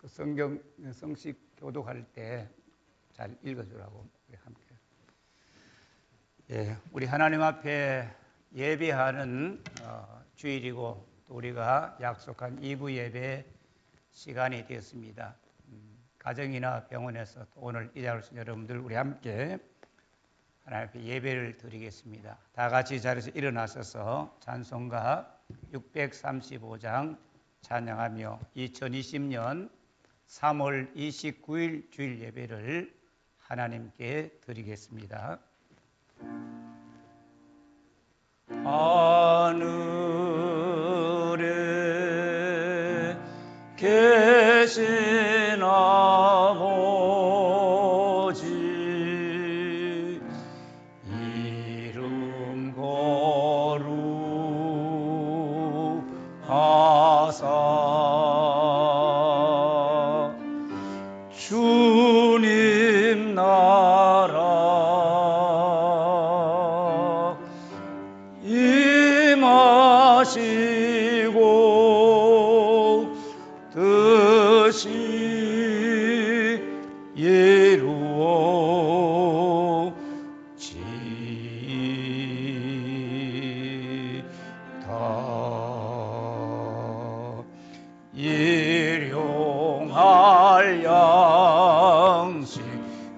성경 성식 교독할 때 잘 읽어주라고 우리 함께. 예, 우리 하나님 앞에 예배하는 주일이고 또 우리가 약속한 2부 예배 시간이 되었습니다. 가정이나 병원에서 또 오늘 이 자리에 오신 여러분들 우리 함께 하나님 앞에 예배를 드리겠습니다. 다 같이 자리에서 일어나셔서 찬송가 635장 찬양하며 2020년 3월 29일 주일 예배를 하나님께 드리겠습니다. 하늘에 계신 아버지 이름 거룩하사 주님 나라 임하시고 뜻이 이루어지다. 일용할 양식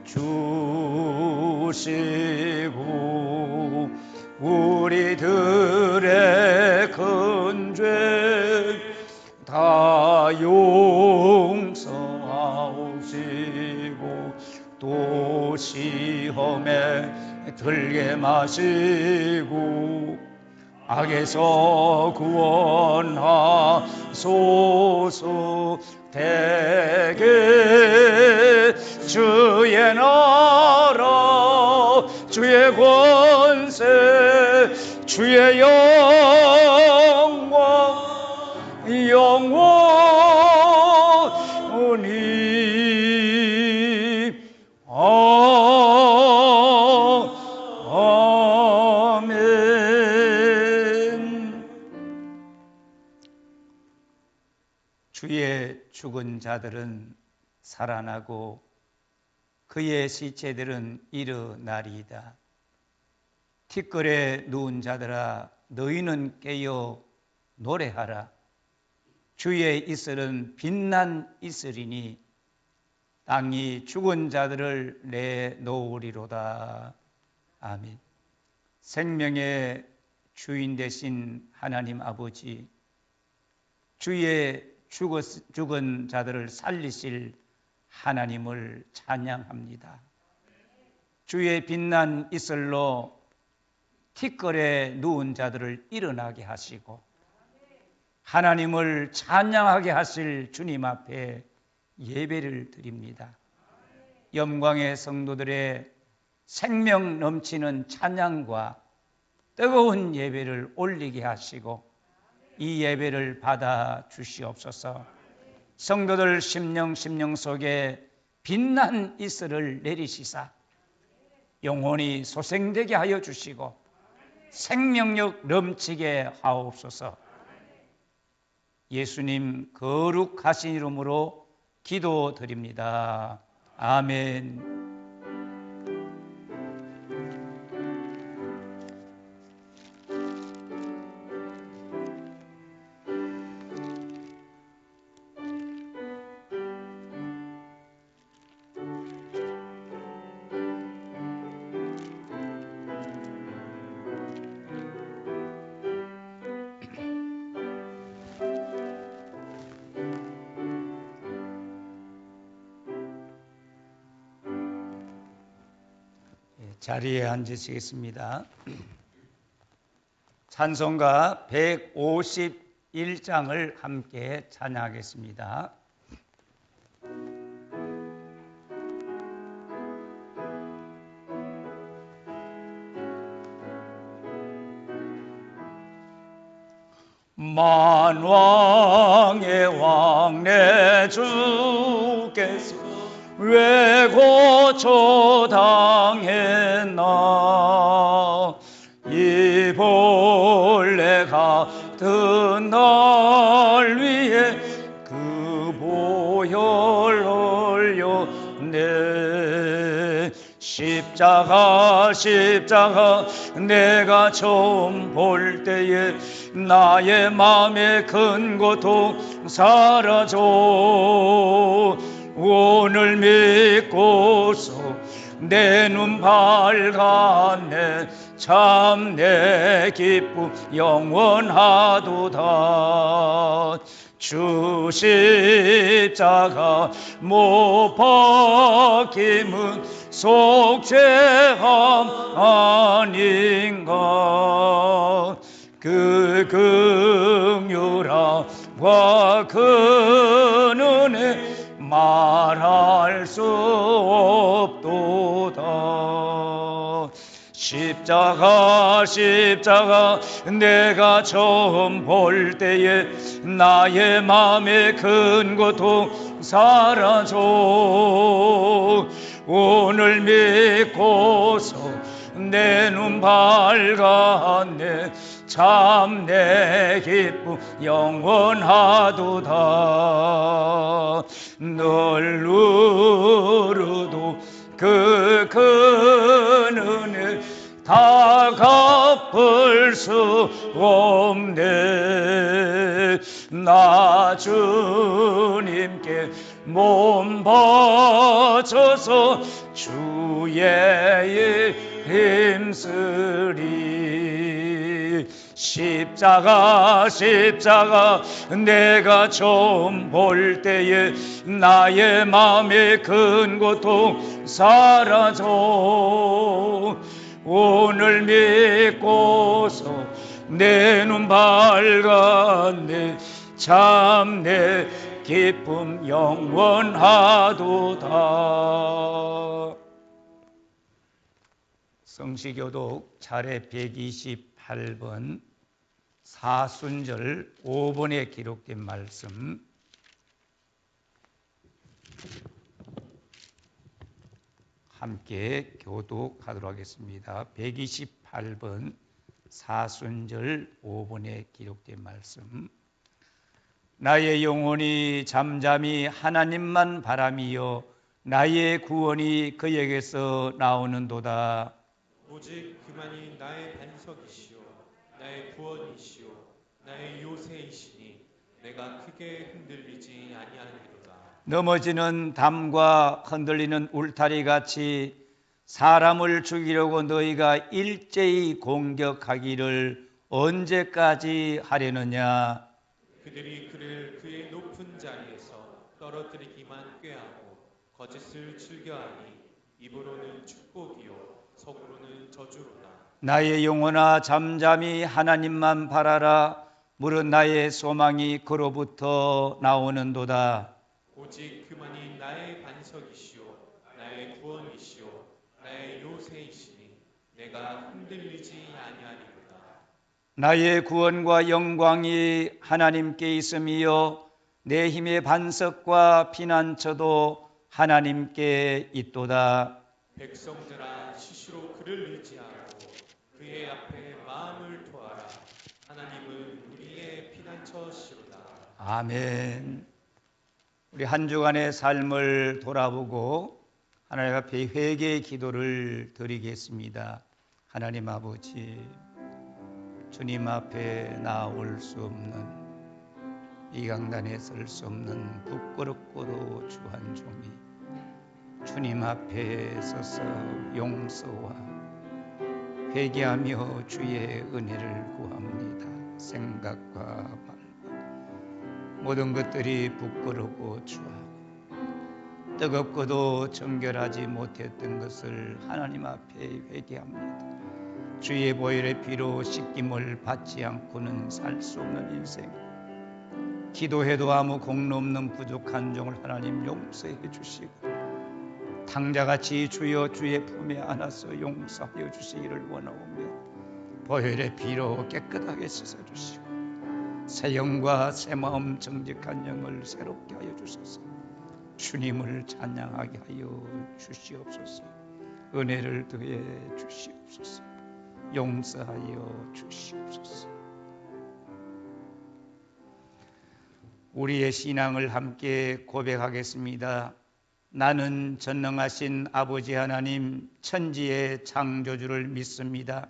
주시고 우리들의 큰 죄 다 용서하시고 또 시험에 들게 마시고 악에서 구원하소서. 대개 주의 나라 주의 권세 주의 영광 영원히 아멘. 주의 죽은 자들은 살아나고 그의 시체들은 일어나리이다. 티끌에 누운 자들아 너희는 깨어 노래하라. 주의 이슬은 빛난 이슬이니 땅이 죽은 자들을 내놓으리로다. 아멘. 생명의 주인 되신 하나님 아버지, 주의 죽은 자들을 살리실 하나님을 찬양합니다. 주의 빛난 이슬로 티끌에 누운 자들을 일어나게 하시고 하나님을 찬양하게 하실 주님 앞에 예배를 드립니다. 영광의 성도들의 생명 넘치는 찬양과 뜨거운 예배를 올리게 하시고 이 예배를 받아 주시옵소서. 성도들 심령 속에 빛난 이슬을 내리시사 영혼이 소생되게 하여 주시고 생명력 넘치게 하옵소서. 예수님 거룩하신 이름으로 기도드립니다. 아멘. 자리에 앉으시겠습니다. 찬송가 151장을 함께 찬양하겠습니다. 만왕의 왕 내 주께서 왜 고초당했나. 이 본래 같은 날 위해 그 보혈 흘렸네. 십자가 내가 처음 볼 때에 나의 마음의 큰 고통 사라져. 오늘 믿고서 내 눈 밝았네. 참 내 기쁨 영원하도다. 주 십자가 못 박힘은 속죄함 아닌가. 그 긍휼함과 그 은혜 말할 수 없도다. 십자가 내가 처음 볼 때에 나의 마음의 큰 고통 사라져. 오늘 믿고서 내 눈 밝았네. 참 내 기쁨 영원하도다. 널 누르도 그 큰 은혜 다 갚을 수 없네. 나 주님께 몸 바쳐서 주의 힘쓰리. 십자가 내가 처음 볼 때에 나의 마음의 큰 고통 사라져. 오늘 믿고서 내 눈 밝았네. 참 내 기쁨 영원하도다. 성시교독 차례 128번 사순절 5번에 기록된 말씀 함께 교독하도록 하겠습니다. 128번 사순절 5번에 기록된 말씀. 나의 영혼이 잠잠히 하나님만 바라미요 나의 구원이 그에게서 나오는도다. 오직 그만이 나의 반석이시요 나의 구원이시요 나의 요새이시니 내가 크게 흔들리지 아니하리로다. 넘어지는 담과 흔들리는 울타리같이 사람을 죽이려고 너희가 일제히 공격하기를 언제까지 하려느냐. 그들이 그를 그의 높은 자리에서 떨어뜨리기만 꾀하고 거짓을 즐겨하니 입으로는 축복이요 속으로는 저주로다. 나의 영혼아 잠잠히 하나님만 바라라. 물은 나의 소망이 그로부터 나오는도다. 오직 그만이 나의 반석이시요 나의 구원이시요 나의 요새이시니 내가 흔들리지 아니하리로다. 나의 구원과 영광이 하나님께 있음이요 내 힘의 반석과 피난처도 하나님께 있도다. 백성들아 시시로 그를 의지하고 그의 앞에 마음을 토하라. 하나님은 우리의 피난처시로다. 아멘. 우리 한 주간의 삶을 돌아보고 하나님 앞에 회개의 기도를 드리겠습니다. 하나님 아버지, 주님 앞에 나올 수 없는, 이 강단에 설 수 없는 부끄럽고도 추한 종이 주님 앞에 서서 용서와 회개하며 주의 은혜를 구합니다. 생각과 말 모든 것들이 부끄럽고 추하고 뜨겁고도 정결하지 못했던 것을 하나님 앞에 회개합니다. 주의 보혈의 피로 씻김을 받지 않고는 살 수 없는 인생, 기도해도 아무 공로 없는 부족한 종을 하나님 용서해 주시고 탕자같이 주여 주의 품에 안아서 용서하여 주시기를 원하오며 보혈의 피로 깨끗하게 씻어주시고 새 영과 새 마음 정직한 영을 새롭게 하여 주소서. 주님을 찬양하게 하여 주시옵소서. 은혜를 더해 주시옵소서. 용서하여 주시옵소서. 우리의 신앙을 함께 고백하겠습니다. 나는 전능하신 아버지 하나님 천지의 창조주를 믿습니다.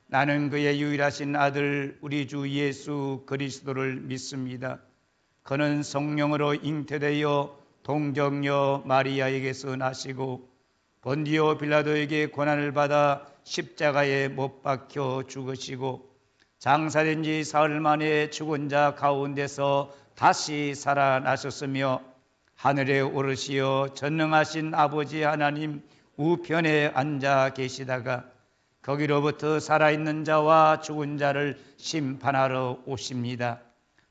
나는 그의 유일하신 아들 우리 주 예수 그리스도를 믿습니다. 그는 성령으로 잉태되어 동정녀 마리아에게서 나시고 본디오 빌라도에게 고난을 받아 십자가에 못 박혀 죽으시고 장사된 지 사흘 만에 죽은 자 가운데서 다시 살아나셨으며 하늘에 오르시어 전능하신 아버지 하나님 우편에 앉아 계시다가 거기로부터 살아있는 자와 죽은 자를 심판하러 오십니다.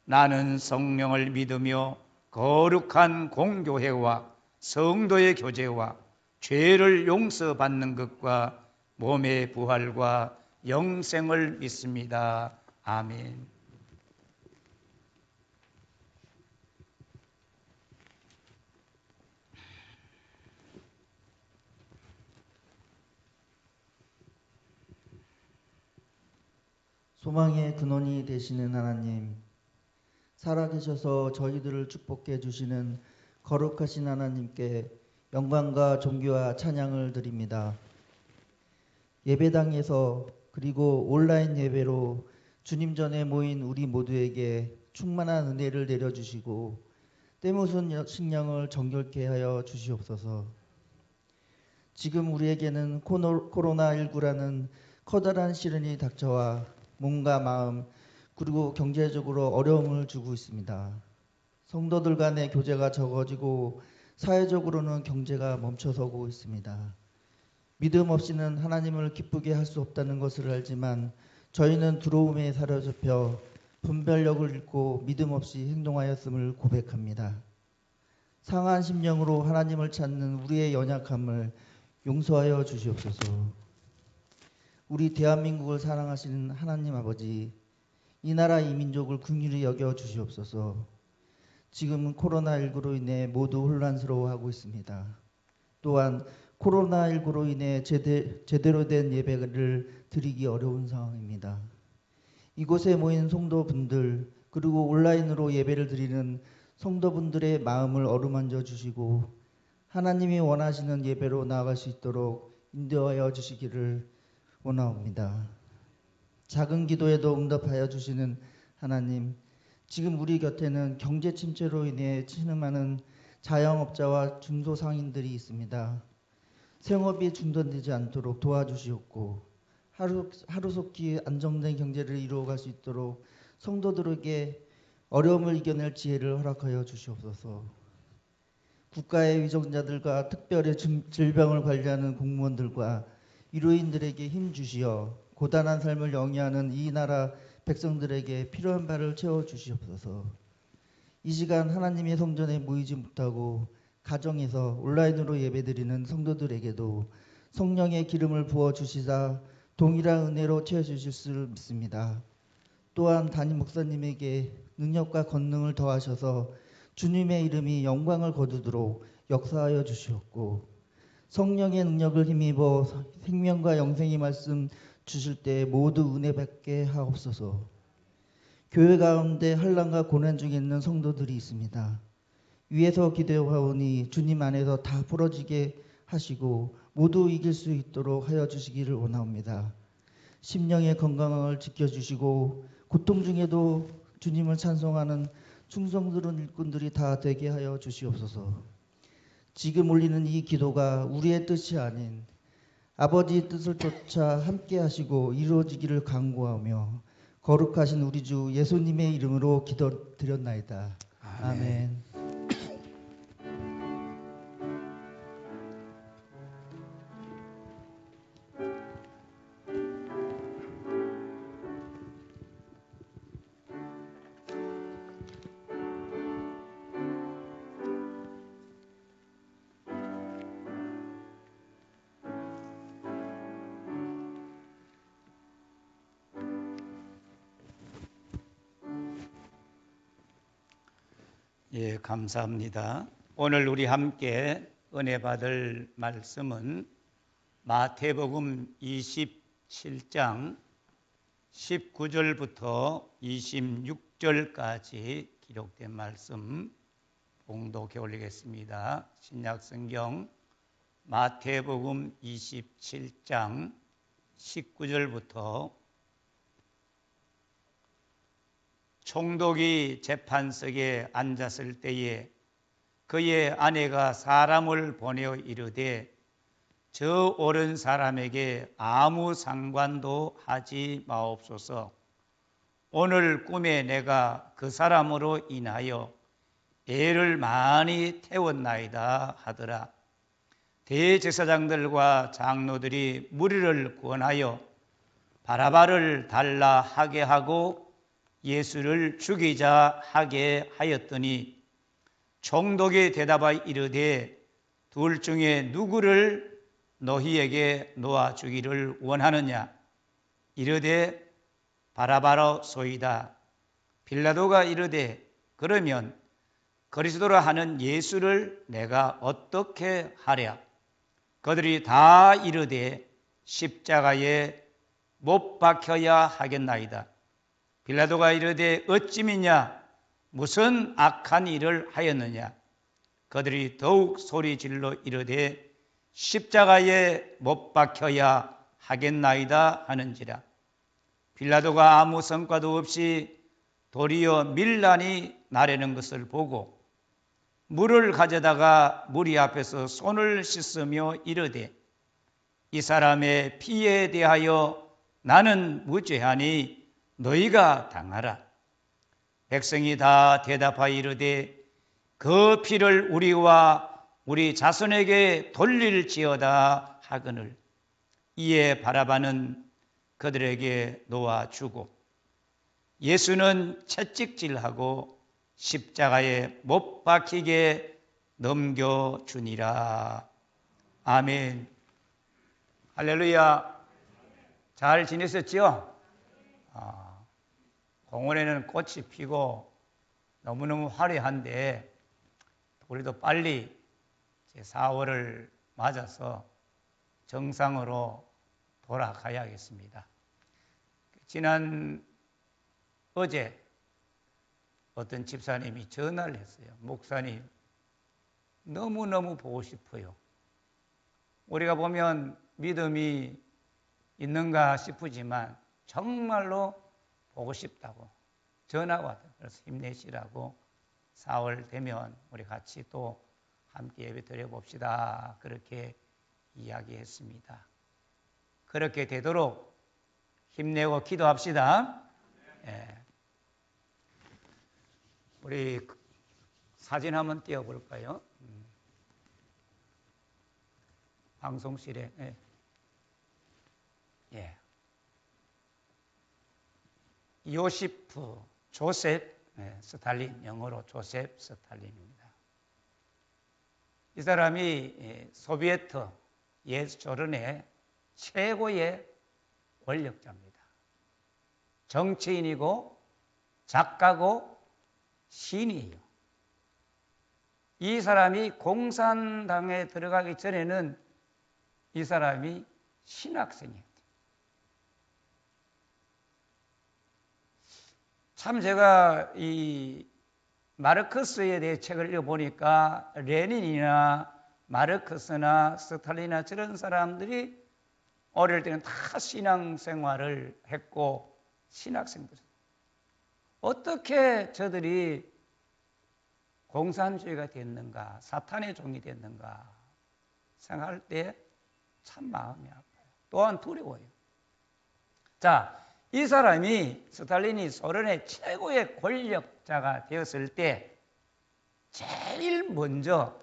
나는 성령을 믿으며 거룩한 공교회와 성도의 교제와 죄를 용서받는 것과 몸의 부활과 영생을 믿습니다. 아멘. 소망의 근원이 되시는 하나님, 살아계셔서 저희들을 축복해 주시는 거룩하신 하나님께 영광과 존귀와 찬양을 드립니다. 예배당에서 그리고 온라인 예배로 주님 전에 모인 우리 모두에게 충만한 은혜를 내려주시고 때묻은 심령을 정결케 하여 주시옵소서. 지금 우리에게는 코로나19라는 커다란 시련이 닥쳐와 몸과 마음 그리고 경제적으로 어려움을 주고 있습니다. 성도들 간의 교제가 적어지고 사회적으로는 경제가 멈춰서고 있습니다. 믿음 없이는 하나님을 기쁘게 할 수 없다는 것을 알지만 저희는 두려움에 사로잡혀 분별력을 잃고 믿음 없이 행동하였음을 고백합니다. 상한 심령으로 하나님을 찾는 우리의 연약함을 용서하여 주시옵소서. 우리 대한민국을 사랑하시는 하나님 아버지, 이 나라 이 민족을 긍휼히 여겨 주시옵소서. 지금은 코로나19로 인해 모두 혼란스러워하고 있습니다. 또한 코로나19로 인해 제대로 된 예배를 드리기 어려운 상황입니다. 이곳에 모인 성도분들 그리고 온라인으로 예배를 드리는 성도분들의 마음을 어루만져 주시고 하나님이 원하시는 예배로 나아갈 수 있도록 인도하여 주시기를 원하옵니다. 작은 기도에도 응답하여 주시는 하나님, 지금 우리 곁에는 경제 침체로 인해 신음하는 자영업자와 중소상인들이 있습니다. 생업이 중단되지 않도록 도와주시옵고 하루속히 안정된 경제를 이루어갈 수 있도록 성도들에게 어려움을 이겨낼 지혜를 허락하여 주시옵소서. 국가의 위정자들과 특별히 질병을 관리하는 공무원들과 의료인들에게 힘 주시어 고단한 삶을 영위하는 이 나라 백성들에게 필요한 바를 채워 주시옵소서. 이 시간 하나님의 성전에 모이지 못하고 가정에서 온라인으로 예배드리는 성도들에게도 성령의 기름을 부어 주시사 동일한 은혜로 채워 주실 줄 믿습니다. 또한 담임 목사님에게 능력과 권능을 더하셔서 주님의 이름이 영광을 거두도록 역사하여 주시옵고 성령의 능력을 힘입어 생명과 영생의 말씀 주실 때 모두 은혜 받게 하옵소서. 교회 가운데 환난과 고난 중에 있는 성도들이 있습니다. 위에서 기도하오니 주님 안에서 다 풀어지게 하시고 모두 이길 수 있도록 하여 주시기를 원하옵니다. 심령의 건강을 지켜주시고 고통 중에도 주님을 찬송하는 충성스러운 일꾼들이 다 되게 하여 주시옵소서. 지금 올리는 이 기도가 우리의 뜻이 아닌 아버지의 뜻을 쫓아 함께 하시고 이루어지기를 간구하며 거룩하신 우리 주 예수님의 이름으로 기도드렸나이다. 아멘. 예, 감사합니다. 오늘 우리 함께 은혜 받을 말씀은 마태복음 27장 19절부터 26절까지 기록된 말씀 봉독해 올리겠습니다. 신약성경 마태복음 27장 19절부터 총독이 재판석에 앉았을 때에 그의 아내가 사람을 보내어 이르되 저 옳은 사람에게 아무 상관도 하지 마옵소서. 오늘 꿈에 내가 그 사람으로 인하여 애를 많이 태웠나이다 하더라. 대제사장들과 장로들이 무리를 구원하여 바라바를 달라 하게 하고 예수를 죽이자 하게 하였더니 총독이 대답하여 이르되 둘 중에 누구를 너희에게 놓아주기를 원하느냐? 이르되 바라바로소이다. 빌라도가 이르되 그러면 그리스도라 하는 예수를 내가 어떻게 하랴? 그들이 다 이르되 십자가에 못 박혀야 하겠나이다. 빌라도가 이르되 어찌 믿냐? 무슨 악한 일을 하였느냐? 그들이 더욱 소리질러 이르되 십자가에 못 박혀야 하겠나이다 하는지라. 빌라도가 아무 성과도 없이 도리어 밀란이 나려는 것을 보고 물을 가져다가 무리 앞에서 손을 씻으며 이르되 이 사람의 피에 대하여 나는 무죄하니 너희가 당하라. 백성이 다 대답하여 이르되 그 피를 우리와 우리 자손에게 돌릴지어다 하거늘. 이에 바라바는 그들에게 놓아주고 예수는 채찍질하고 십자가에 못 박히게 넘겨주니라. 아멘. 할렐루야. 잘 지내셨지요? 공원에는 꽃이 피고 너무너무 화려한데 우리도 빨리 4월을 맞아서 정상으로 돌아가야겠습니다. 지난 어제 어떤 집사님이 전화를 했어요. 목사님, 너무너무 보고 싶어요. 우리가 보면 믿음이 있는가 싶지만 정말로 보고 싶다고 전화가 왔다. 그래서 힘내시라고 4월 되면 우리 같이 또 함께 예배 드려봅시다. 그렇게 이야기했습니다. 그렇게 되도록 힘내고 기도합시다. 예. 우리 사진 한번 띄워볼까요? 방송실에. 예. 예. 요시프 조셉 스탈린, 영어로 조셉 스탈린입니다. 이 사람이 소비에트 옛 소련의 최고의 권력자입니다. 정치인이고 작가고 시인이에요. 이 사람이 공산당에 들어가기 전에는 이 사람이 신학생이에요. 참 제가 이 마르크스에 대해 책을 읽어보니까 레닌이나 마르크스나 스탈린이나 저런 사람들이 어릴 때는 다 신앙생활을 했고 신학생들. 어떻게 저들이 공산주의가 됐는가, 사탄의 종이 됐는가 생각할 때 참 마음이 아파요. 또한 두려워요. 자, 이 사람이 스탈린이 소련의 최고의 권력자가 되었을 때 제일 먼저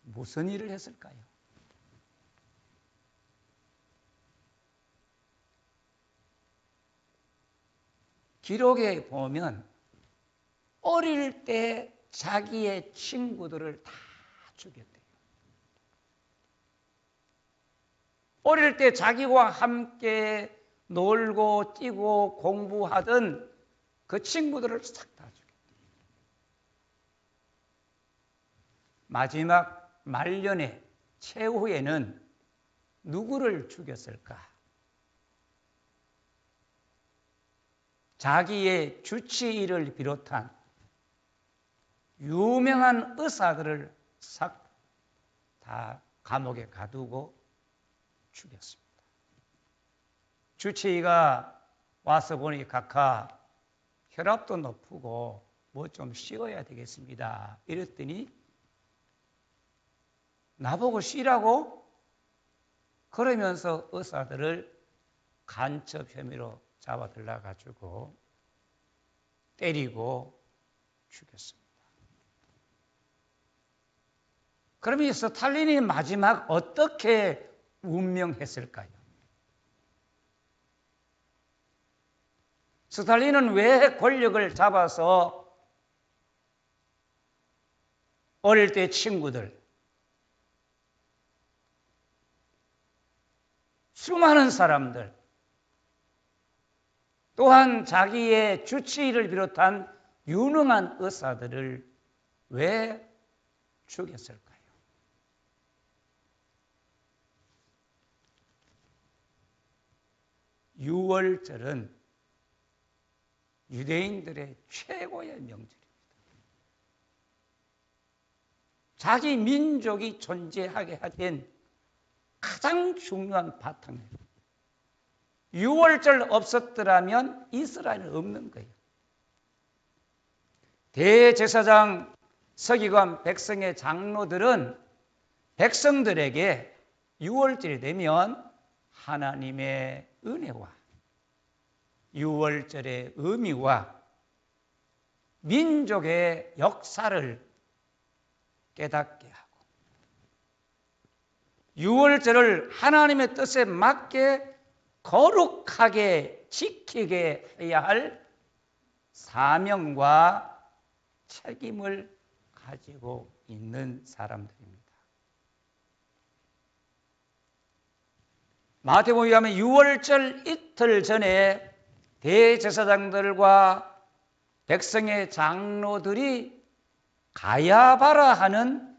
무슨 일을 했을까요? 기록에 보면 어릴 때 자기의 친구들을 다 죽였대요. 어릴 때 자기와 함께 놀고 뛰고 공부하던 그 친구들을 싹 다 죽였대요. 마지막 말년에 최후에는 누구를 죽였을까? 자기의 주치의를 비롯한 유명한 의사들을 싹 다 감옥에 가두고 죽였습니다. 주치의가 와서 보니 각하 혈압도 높고 뭐 좀 쉬어야 되겠습니다. 이랬더니 나보고 쉬라고? 그러면서 의사들을 간첩 혐의로 잡아들라 가지고 때리고 죽였습니다. 그러면 이 스탈린이 마지막 어떻게 운명했을까요? 스탈린은 왜 권력을 잡아서 어릴 때 친구들, 수많은 사람들, 또한 자기의 주치의를 비롯한 유능한 의사들을 왜 죽였을까요? 유월절은 유대인들의 최고의 명절입니다. 자기 민족이 존재하게 된 가장 중요한 바탕입니다. 유월절 없었더라면 이스라엘은 없는 거예요. 대제사장, 서기관, 백성의 장로들은 백성들에게 유월절이 되면 하나님의 은혜와 유월절의 의미와 민족의 역사를 깨닫게 하고 유월절을 하나님의 뜻에 맞게 거룩하게 지키게 해야 할 사명과 책임을 가지고 있는 사람들입니다. 마태복음에 의하면 유월절 이틀 전에 대제사장들과 백성의 장로들이 가야바라 하는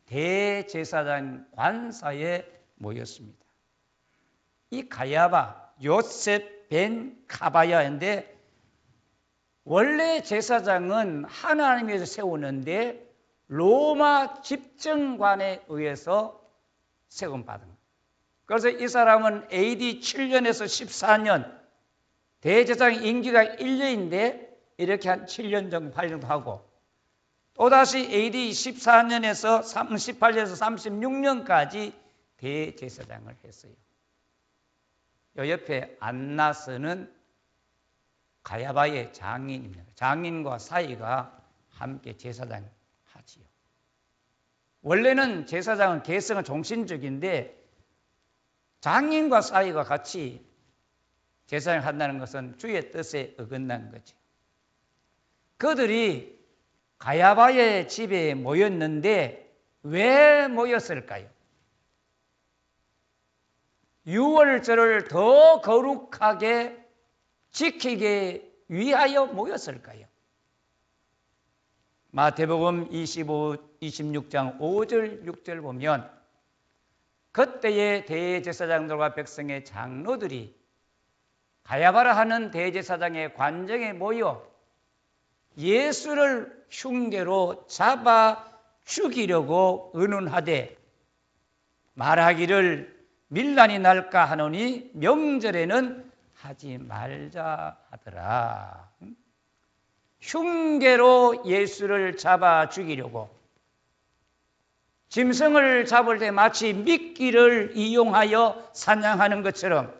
대제사장 관사에 모였습니다. 이 가야바, 요셉 벤 가바야인데 원래 제사장은 하나님께서 세우는데 로마 집정관에 의해서 세움받은 거예요. 그래서 이 사람은 AD 7년에서 14년, 대제사장 임기가 1년인데 이렇게 한 7년 정도, 8년 하고 또다시 AD 14년에서 38년에서 36년까지 대제사장을 했어요. 요 옆에 안나스는 가야바의 장인입니다. 장인과 사이가 함께 제사장 하지요. 원래는 제사장은 개성은 종신적인데 장인과 사이가 같이 제사장을 한다는 것은 주의 뜻에 어긋난 거죠. 그들이 가야바의 집에 모였는데 왜 모였을까요? 유월절을 더 거룩하게 지키기 위하여 모였을까요? 마태복음 26장 5절 6절 보면 그때의 대제사장들과 백성의 장로들이 가야바라 하는 대제사장의 관정에 모여 예수를 흉계로 잡아 죽이려고 의논하되 말하기를 밀란이 날까 하노니 명절에는 하지 말자 하더라. 흉계로 예수를 잡아 죽이려고 짐승을 잡을 때 마치 미끼를 이용하여 사냥하는 것처럼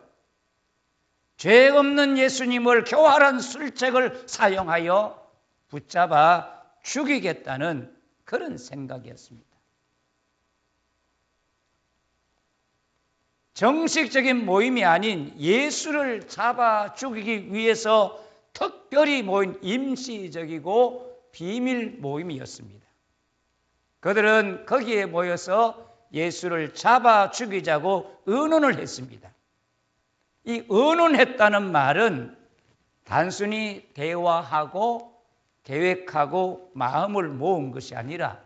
죄 없는 예수님을 교활한 술책을 사용하여 붙잡아 죽이겠다는 그런 생각이었습니다. 정식적인 모임이 아닌 예수를 잡아 죽이기 위해서 특별히 모인 임시적이고 비밀 모임이었습니다. 그들은 거기에 모여서 예수를 잡아 죽이자고 의논을 했습니다. 이 의논했다는 말은 단순히 대화하고 계획하고 마음을 모은 것이 아니라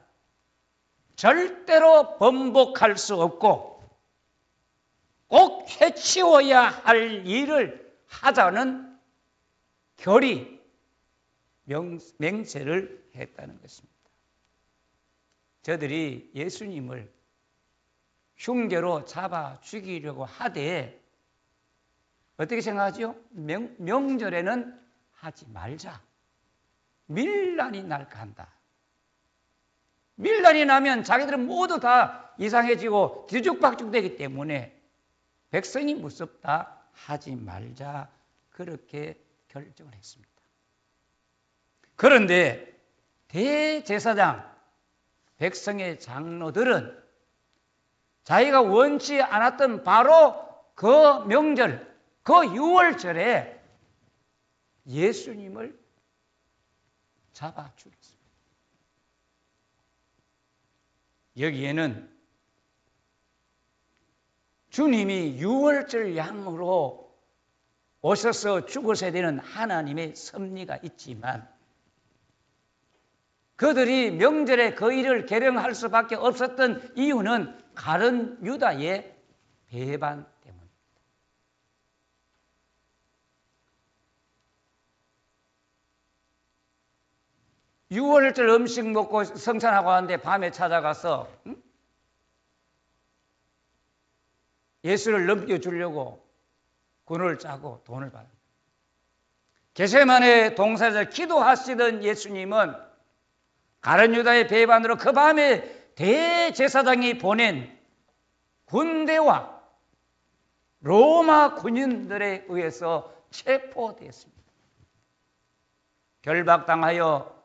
절대로 번복할 수 없고 꼭 해치워야 할 일을 하자는 결의, 맹세를 했다는 것입니다. 저들이 예수님을 흉계로 잡아 죽이려고 하되 어떻게 생각하죠? 명절에는 하지 말자. 밀란이 날까 한다. 밀란이 나면 자기들은 모두 다 이상해지고 뒤죽박죽되기 때문에 백성이 무섭다. 하지 말자. 그렇게 결정을 했습니다. 그런데 대제사장, 백성의 장로들은 자기가 원치 않았던 바로 그 명절, 그 유월절에 예수님을 잡아 죽였습니다. 여기에는 주님이 유월절 양으로 오셔서 죽으셔야 되는 하나님의 섭리가 있지만 그들이 명절에 그 일을 계령할 수밖에 없었던 이유는 가룟 유다의 배반 때문입니다. 유월절 음식 먹고 성찬하고 하는데 밤에 찾아가서 예수를 넘겨주려고 군을 짜고 돈을 받아요. 겟세마네 동산에서 기도하시던 예수님은 가룟 유다의 배반으로 그 밤에 대제사장이 보낸 군대와 로마 군인들에 의해서 체포되었습니다. 결박당하여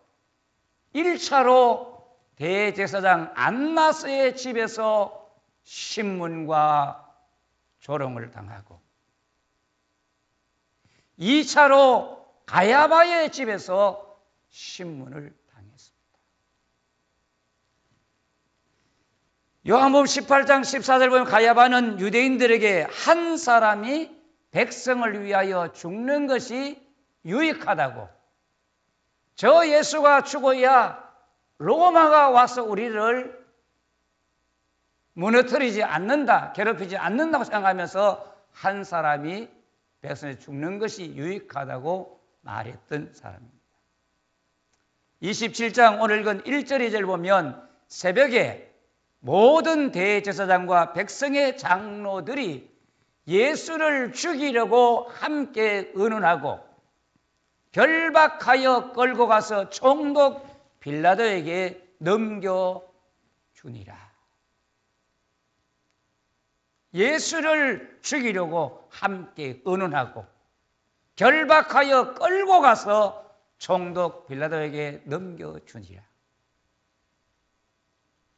1차로 대제사장 안나스의 집에서 신문과 조롱을 당하고 2차로 가야바의 집에서 신문을 당했습니다. 요한복음 18장 14절 보면 가야바는 유대인들에게 한 사람이 백성을 위하여 죽는 것이 유익하다고, 저 예수가 죽어야 로마가 와서 우리를 무너뜨리지 않는다, 괴롭히지 않는다고 생각하면서 한 사람이 백성이 죽는 것이 유익하다고 말했던 사람입니다. 27장 오늘 읽은 1절 2절 보면 새벽에 모든 대제사장과 백성의 장로들이 예수를 죽이려고 함께 의논하고 결박하여 끌고 가서 총독 빌라도에게 넘겨주니라. 예수를 죽이려고 함께 의논하고 결박하여 끌고 가서 총독 빌라도에게 넘겨주니라.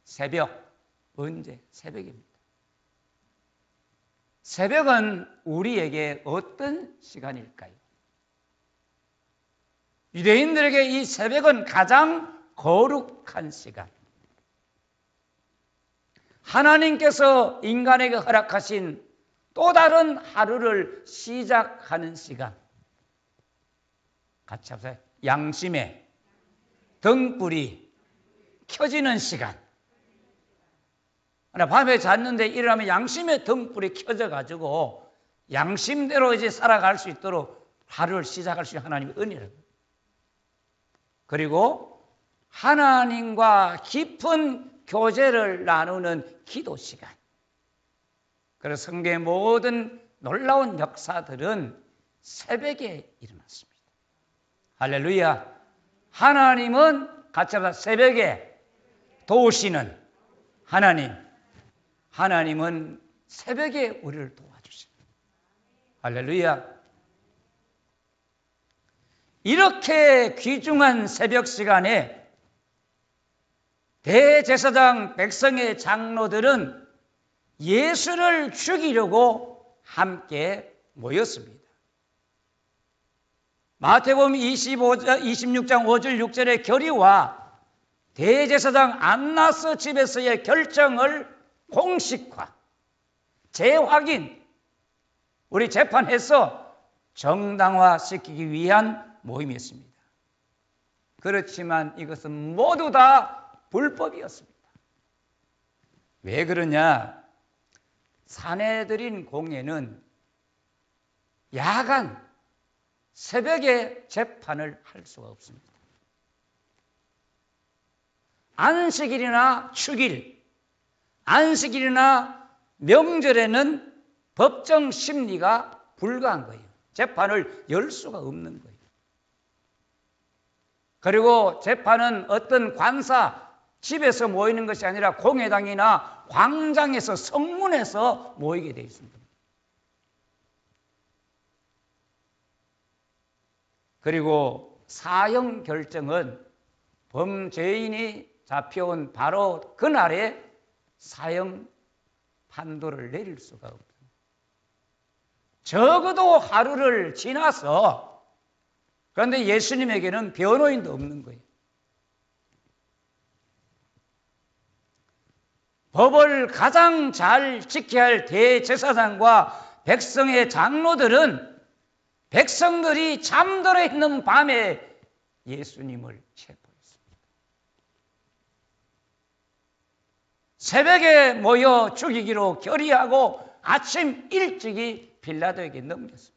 새벽, 언제? 새벽입니다. 새벽은 우리에게 어떤 시간일까요? 유대인들에게 이 새벽은 가장 거룩한 시간. 하나님께서 인간에게 허락하신 또 다른 하루를 시작하는 시간. 같이 합시다. 양심의 등불이 켜지는 시간. 밤에 잤는데 일어나면 양심의 등불이 켜져가지고 양심대로 이제 살아갈 수 있도록 하루를 시작할 수 있는 하나님의 은혜를. 그리고 하나님과 깊은 교제를 나누는 기도 시간. 그래서 성경의 모든 놀라운 역사들은 새벽에 일어났습니다. 할렐루야. 하나님은 같이 합시다. 새벽에 도우시는 하나님. 하나님은 새벽에 우리를 도와주십니다. 할렐루야. 이렇게 귀중한 새벽 시간에 대제사장 백성의 장로들은 예수를 죽이려고 함께 모였습니다. 마태복음 26장 5절 6절의 결의와 대제사장 안나스 집에서의 결정을 공식화, 재확인, 우리 재판해서 정당화시키기 위한 모임이었습니다. 그렇지만 이것은 모두 다 불법이었습니다. 왜 그러냐? 사내들인 공예는 야간 새벽에 재판을 할 수가 없습니다. 안식일이나 축일, 안식일이나 명절에는 법정 심리가 불가한 거예요. 재판을 열 수가 없는 거예요. 그리고 재판은 어떤 관사 집에서 모이는 것이 아니라 공회당이나 광장에서 성문에서 모이게 되어 있습니다. 그리고 사형 결정은 범죄인이 잡혀온 바로 그날에 사형 판도를 내릴 수가 없습니다. 적어도 하루를 지나서, 그런데 예수님에게는 변호인도 없는 거예요. 법을 가장 잘 지켜야 할 대제사장과 백성의 장로들은 백성들이 잠들어 있는 밤에 예수님을 체포했습니다. 새벽에 모여 죽이기로 결의하고 아침 일찍이 빌라도에게 넘겼습니다.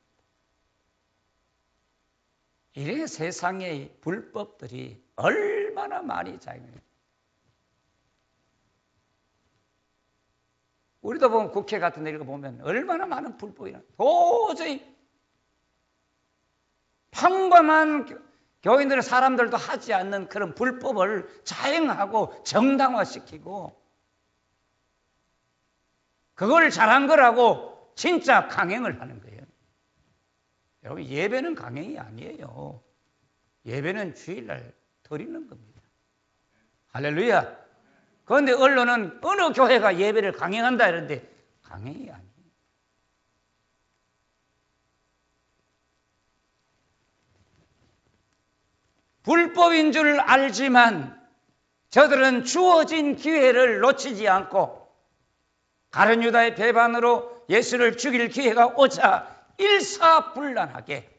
이래 세상의 불법들이 얼마나 많이 작용해요. 우리도 보면 국회 같은 데 보면 얼마나 많은 불법이 나. 도저히 평범한 교인들의 사람들도 하지 않는 그런 불법을 자행하고 정당화시키고 그걸 잘한 거라고 진짜 강행을 하는 거예요. 여러분, 예배는 강행이 아니에요. 예배는 주일날 드리는 겁니다. 할렐루야. 그런데 언론은 어느 교회가 예배를 강행한다 이러는데 강행이 아니에요. 불법인 줄 알지만 저들은 주어진 기회를 놓치지 않고 가룟 유다의 배반으로 예수를 죽일 기회가 오자 일사불란하게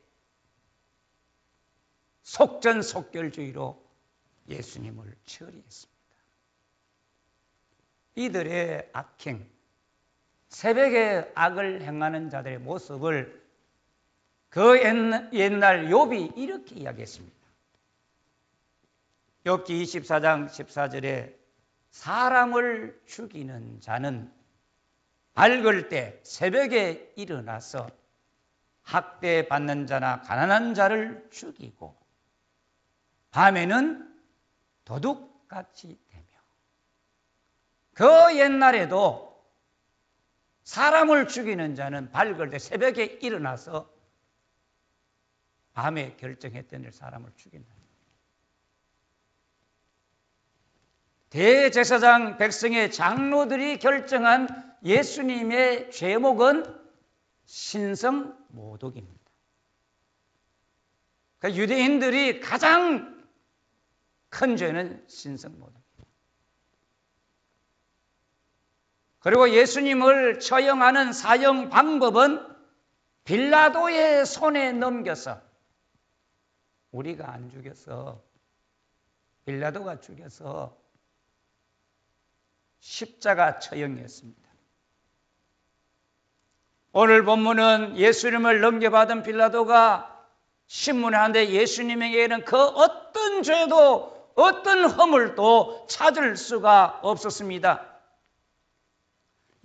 속전속결주의로 예수님을 처리했습니다. 이들의 악행, 새벽에 악을 행하는 자들의 모습을 그 옛날 욥이 이렇게 이야기했습니다. 욥기 24장 14절에 사람을 죽이는 자는 밝을 때 새벽에 일어나서 학대받는 자나 가난한 자를 죽이고 밤에는 도둑같이 되며, 그 옛날에도 사람을 죽이는 자는 밝을 때 새벽에 일어나서 밤에 결정했던 일 사람을 죽인다. 대제사장 백성의 장로들이 결정한 예수님의 죄목은 신성모독입니다. 그러니까 유대인들이 가장 큰 죄는 신성모독입니다. 그리고 예수님을 처형하는 사형 방법은 빌라도의 손에 넘겨서, 우리가 안 죽여서 빌라도가 죽여서 십자가 처형이었습니다. 오늘 본문은 예수님을 넘겨받은 빌라도가 신문에 하는데 예수님에게는 그 어떤 죄도 어떤 허물도 찾을 수가 없었습니다.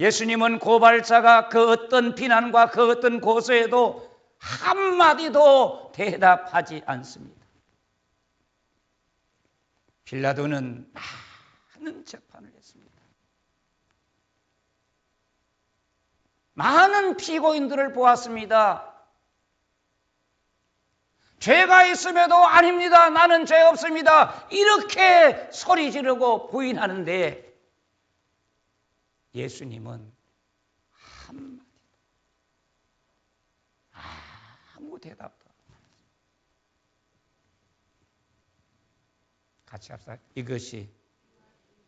예수님은 고발자가 그 어떤 비난과 그 어떤 고소에도 한마디도 대답하지 않습니다. 빌라도는 많은 재판을 했습니다. 많은 피고인들을 보았습니다. 죄가 있음에도 아닙니다, 나는 죄 없습니다, 이렇게 소리 지르고 부인하는데 예수님은 한마디도, 아무 대답도 안 했습니다. 같이 합시다. 이것이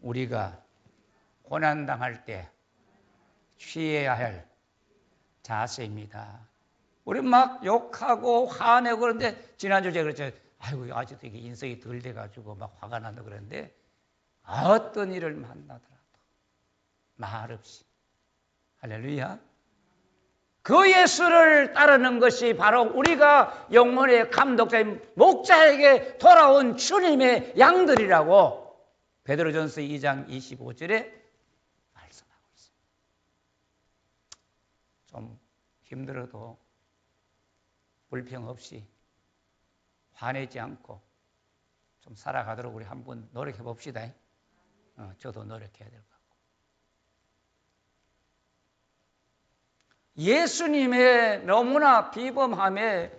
우리가 고난당할 때 취해야 할 자세입니다. 우리 막 욕하고 화내고 그러는데, 지난주에 제가 그랬죠. 아이고, 아직도 이게 인성이 덜 돼가지고 막 화가 난다 그러는데, 어떤 일을 만나더라도 말없이. 할렐루야. 그 예수를 따르는 것이 바로 우리가 영혼의 감독자인 목자에게 돌아온 주님의 양들이라고 베드로전서 2장 25절에 말씀하고 있습니다. 좀 힘들어도 불평 없이 화내지 않고 좀 살아가도록 우리 한번 노력해 봅시다. 저도 노력해야 될 것 같고. 예수님의 너무나 비범함에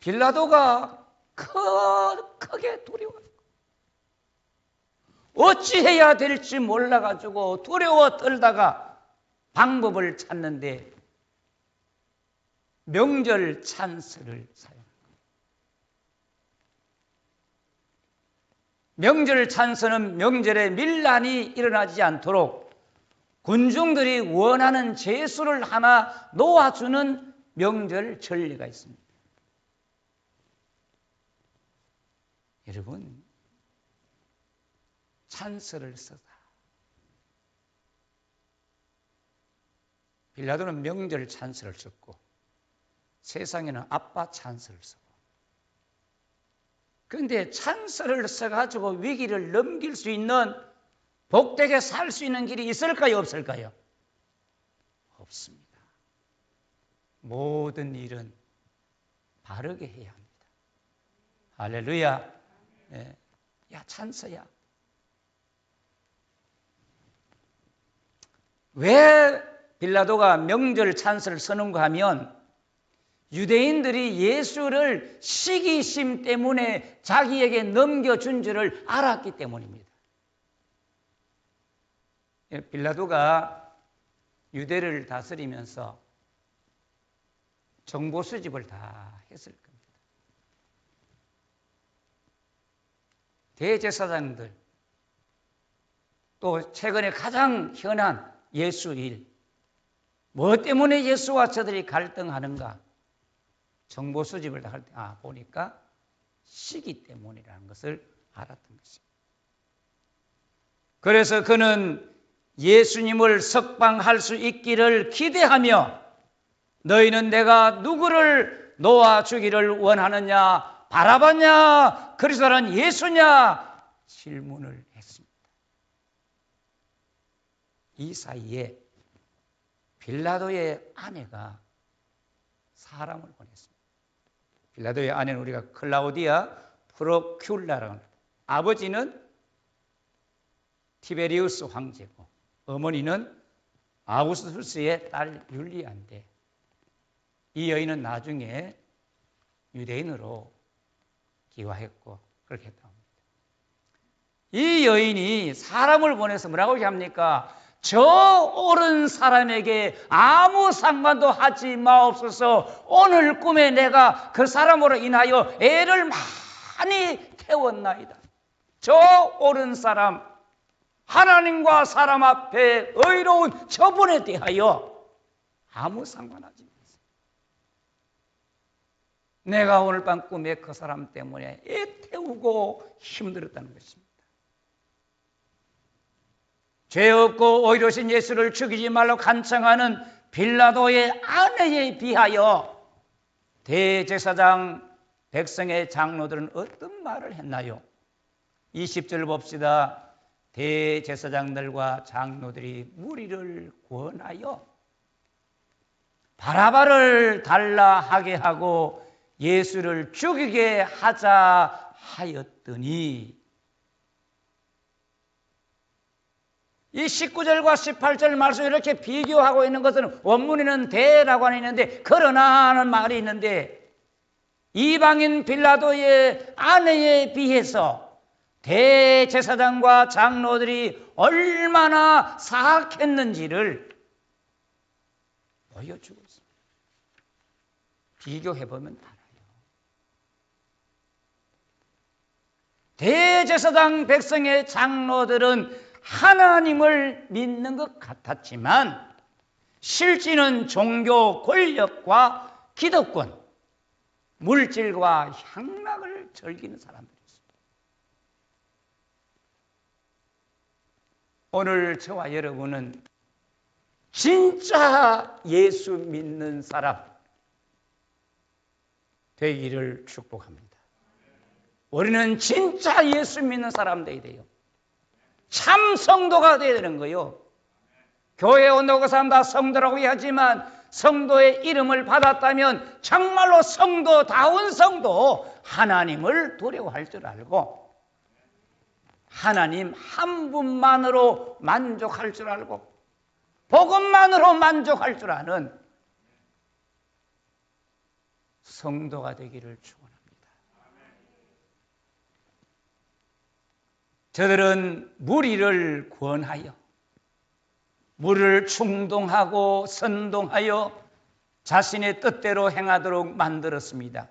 빌라도가 크게 두려워요. 어찌해야 될지 몰라가지고 두려워 떨다가 방법을 찾는데 명절 찬스를 사용합니다. 명절 찬스는 명절에 밀란이 일어나지 않도록 군중들이 원하는 제수를 하나 놓아주는 명절 전례가 있습니다. 여러분, 찬스를 써다. 빌라도는 명절 찬스를 썼고 세상에는 아빠 찬스를 쓰고. 그런데 찬스를 써가지고 위기를 넘길 수 있는 복되게 살 수 있는 길이 있을까요? 없을까요? 없습니다. 모든 일은 바르게 해야 합니다. 할렐루야. 네. 야, 찬스야. 왜 빌라도가 명절 찬스를 쓰는가 하면 유대인들이 예수를 시기심 때문에 자기에게 넘겨준 줄을 알았기 때문입니다. 빌라도가 유대를 다스리면서 정보 수집을 다 했을 겁니다. 대제사장들, 또 최근에 가장 흔한 예수일, 뭐 때문에 예수와 저들이 갈등하는가? 정보 수집을 다 할 때, 보니까 시기 때문이라는 것을 알았던 것입니다. 그래서 그는 예수님을 석방할 수 있기를 기대하며 너희는 내가 누구를 놓아주기를 원하느냐? 바라바냐? 그리스도는 예수냐? 질문을 했습니다. 이 사이에 빌라도의 아내가 사람을 보냈습니다. 빌라도의 아내는 우리가 클라우디아 프로큘라라고 합니다. 아버지는 티베리우스 황제고 어머니는 아우구스투스의 딸 율리아인데 이 여인은 나중에 유대인으로 기화했고 그렇게 했다고 합니다. 이 여인이 사람을 보내서 뭐라고 합니까? 저 옳은 사람에게 아무 상관도 하지 마옵소서. 오늘 꿈에 내가 그 사람으로 인하여 애를 많이 태웠나이다. 저 옳은 사람, 하나님과 사람 앞에 의로운 저분에 대하여 아무 상관하지 마세요. 내가 오늘 밤 꿈에 그 사람 때문에 애 태우고 힘들었다는 것입니다. 죄 없고 의로우신 예수를 죽이지 말라고 간청하는 빌라도의 아내에 비하여 대제사장 백성의 장로들은 어떤 말을 했나요? 20절 봅시다. 대제사장들과 장로들이 무리를 권하여 바라바를 달라 하게 하고 예수를 죽이게 하자 하였더니 이 19절과 18절 말씀 이렇게 비교하고 있는 것은 원문에는 대라고 하는 있는데 그러나 하는 말이 있는데 이방인 빌라도의 아내에 비해서 대제사장과 장로들이 얼마나 사악했는지를 보여주고 있습니다. 비교해보면 알아요. 대제사장 백성의 장로들은 하나님을 믿는 것 같았지만 실제는 종교 권력과 기득권, 물질과 향락을 즐기는 사람들이었습니다. 오늘 저와 여러분은 진짜 예수 믿는 사람 되기를 축복합니다. 우리는 진짜 예수 믿는 사람 되어야 돼요. 참 성도가 되어야 되는 거예요. 교회에 온다고 그 사람 다 성도라고 하지만 성도의 이름을 받았다면 정말로 성도다운 성도, 하나님을 두려워할 줄 알고 하나님 한 분만으로 만족할 줄 알고 복음만으로 만족할 줄 아는 성도가 되기를 축원합니다. 저들은 무리를 권하여 무리를 충동하고 선동하여 자신의 뜻대로 행하도록 만들었습니다.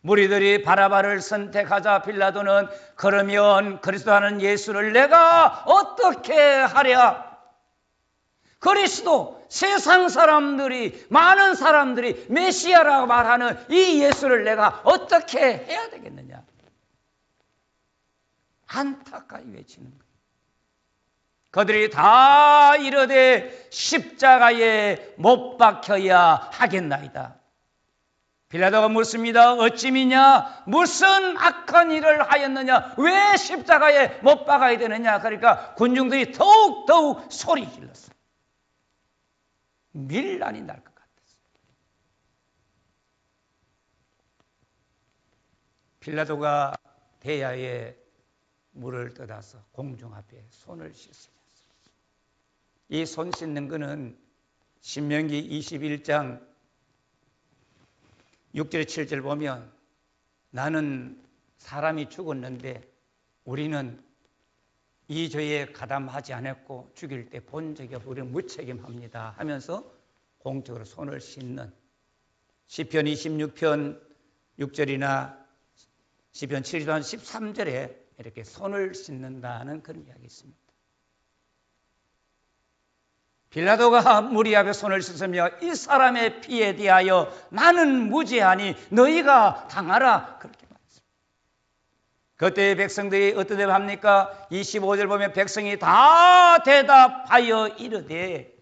무리들이 바라바를 선택하자 빌라도는 그러면 그리스도하는 예수를 내가 어떻게 하랴? 그리스도, 세상 사람들이, 많은 사람들이 메시아라고 말하는 이 예수를 내가 어떻게 해야 되겠느냐? 안타까이 외치는 거예요. 그들이 다 이르되 십자가에 못 박혀야 하겠나이다. 빌라도가 묻습니다. 어찌 미냐? 무슨 악한 일을 하였느냐? 왜 십자가에 못 박아야 되느냐? 그러니까 군중들이 더욱 소리 질렀어요. 밀란이 날 것 같았어요. 빌라도가 대야에 물을 떠다서 공중 앞에 손을 씻으면서, 이 손 씻는 것은 신명기 21장 6절 7절 보면 나는 사람이 죽었는데 우리는 이 죄에 가담하지 않았고 죽일 때 본 적이 없고 우리는 무책임합니다 하면서 공적으로 손을 씻는, 시편 26편 6절이나 시편 7편 13절에 이렇게 손을 씻는다는 그런 이야기 있습니다. 빌라도가 무리 앞에 손을 씻으며 이 사람의 피에 대하여 나는 무죄하니 너희가 당하라, 그렇게 말했습니다. 그때 백성들이 어떻게 합니까? 25절 보면 백성이 다 대답하여 이르되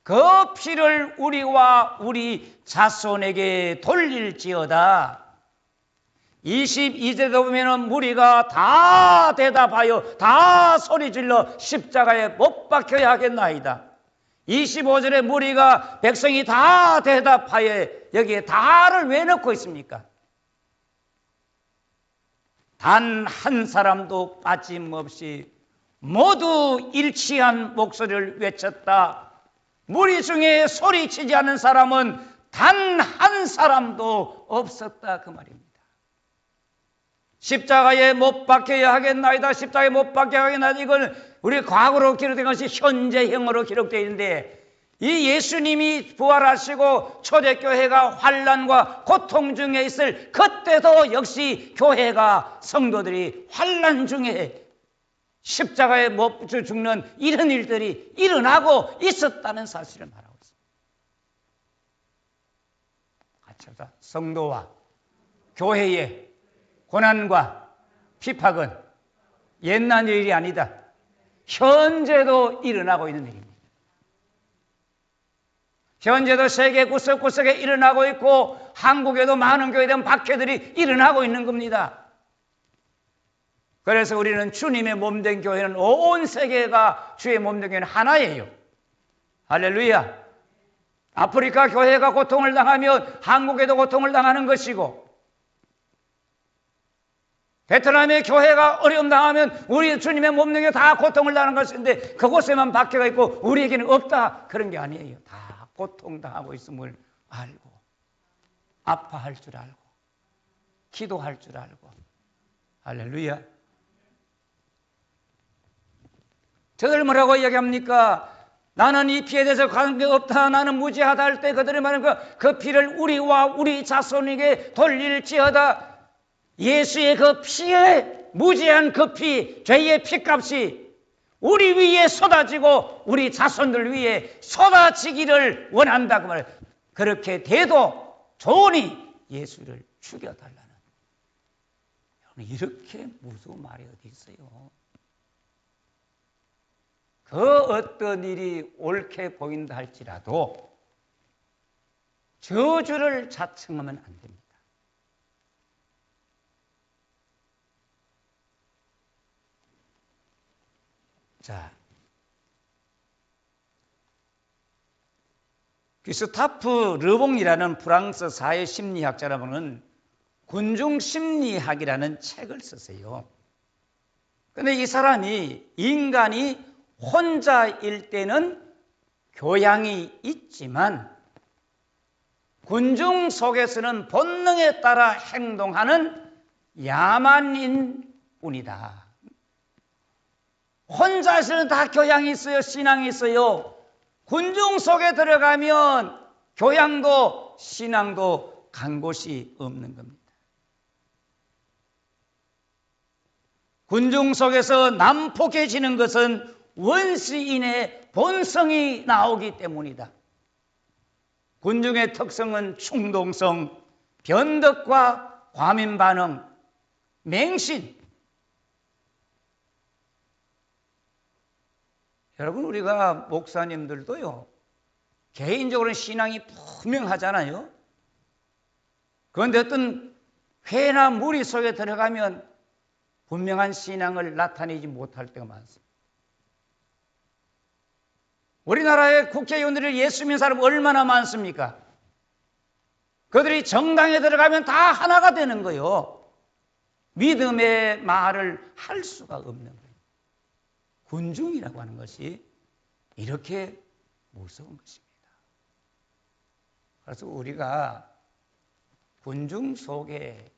그 피를 우리와 우리 자손에게 돌릴지어다. 22절에 보면 무리가 다 대답하여 다 소리질러 십자가에 못 박혀야 하겠나이다. 25절에 무리가 백성이 다 대답하여, 여기에 다를 왜 넣고 있습니까? 단 한 사람도 빠짐없이 모두 일치한 목소리를 외쳤다. 무리 중에 소리치지 않는 사람은 단 한 사람도 없었다, 그 말입니다. 십자가에 못 박혀야 하겠나이다. 십자가에 못 박혀야 하겠나이다. 이건 우리 과거로 기록된 것이 현재형으로 기록되어 있는데, 이 예수님이 부활하시고 초대교회가 환난과 고통 중에 있을 그때도 역시 교회가, 성도들이 환난 중에 십자가에 못 죽는 이런 일들이 일어나고 있었다는 사실을 말하고 있습니다. 같이 성도와 교회의 고난과 핍박은 옛날 일이 아니다. 현재도 일어나고 있는 일입니다. 현재도 세계 구석구석에 일어나고 있고 한국에도 많은 교회에 대한 박해들이 일어나고 있는 겁니다. 그래서 우리는 주님의 몸된 교회는 온 세계가 주의 몸된 교회는 하나예요. 할렐루야. 아프리카 교회가 고통을 당하면 한국에도 고통을 당하는 것이고, 베트남의 교회가 어려움 당하면 우리 주님의 몸된 교회 다 고통을 당하는 것인데 그곳에만 박해가 있고 우리에게는 없다, 그런 게 아니에요. 다 고통당하고 있음을 알고 아파할 줄 알고 기도할 줄 알고. 할렐루야. 저들 뭐라고 이야기합니까? 나는 이 피에 대해서 관계없다, 나는 무죄하다 할 때 그들이 말하는 그 피를 우리와 우리 자손에게 돌릴지어다. 예수의 그 피에, 무죄한 그 피, 죄의 피값이 우리 위에 쏟아지고 우리 자손들 위에 쏟아지기를 원한다고 말해요. 그렇게 돼도 좋으니 예수를 죽여달라는, 이렇게 무서운 말이 어디 있어요? 그 어떤 일이 옳게 보인다 할지라도 저주를 자청하면 안 됩니다. 자, 귀스타프 르봉이라는 프랑스 사회심리학자라고는 군중심리학이라는 책을 썼어요. 그런데 이 사람이 인간이 혼자일 때는 교양이 있지만 군중 속에서는 본능에 따라 행동하는 야만인 뿐이다. 혼자서는 다 교양이 있어요. 신앙이 있어요. 군중 속에 들어가면 교양도 신앙도 간 곳이 없는 겁니다. 군중 속에서 난폭해지는 것은 원시인의 본성이 나오기 때문이다. 군중의 특성은 충동성, 변덕과 과민 반응, 맹신. 여러분, 우리가 목사님들도요, 개인적으로는 신앙이 분명하잖아요. 그런데 어떤 회나 무리 속에 들어가면 분명한 신앙을 나타내지 못할 때가 많습니다. 우리나라의 국회의원들이 예수 믿는 사람 얼마나 많습니까? 그들이 정당에 들어가면 다 하나가 되는 거예요. 믿음의 말을 할 수가 없는 거예요. 군중이라고 하는 것이 이렇게 무서운 것입니다. 그래서 우리가 군중 속에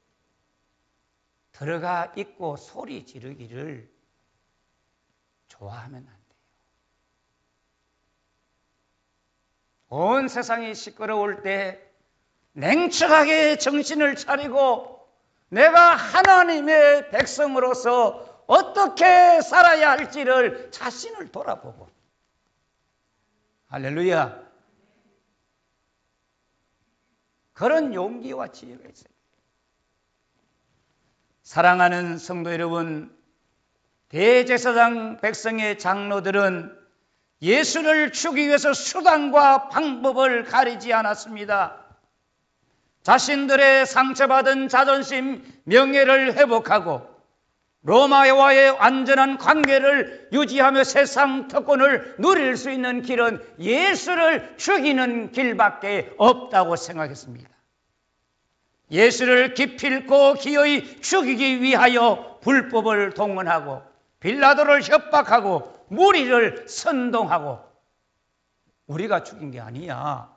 들어가 있고 소리 지르기를 좋아하면 안 돼요. 온 세상이 시끄러울 때 냉철하게 정신을 차리고 내가 하나님의 백성으로서 어떻게 살아야 할지를 자신을 돌아보고, 할렐루야, 그런 용기와 지혜가 있어요. 사랑하는 성도 여러분, 대제사장 백성의 장로들은 예수를 죽이기 위해서 수단과 방법을 가리지 않았습니다. 자신들의 상처받은 자존심, 명예를 회복하고 로마와의 안전한 관계를 유지하며 세상 특권을 누릴 수 있는 길은 예수를 죽이는 길밖에 없다고 생각했습니다. 예수를 기필코 기어이 죽이기 위하여 불법을 동원하고 빌라도를 협박하고 무리를 선동하고, 우리가 죽인 게 아니야.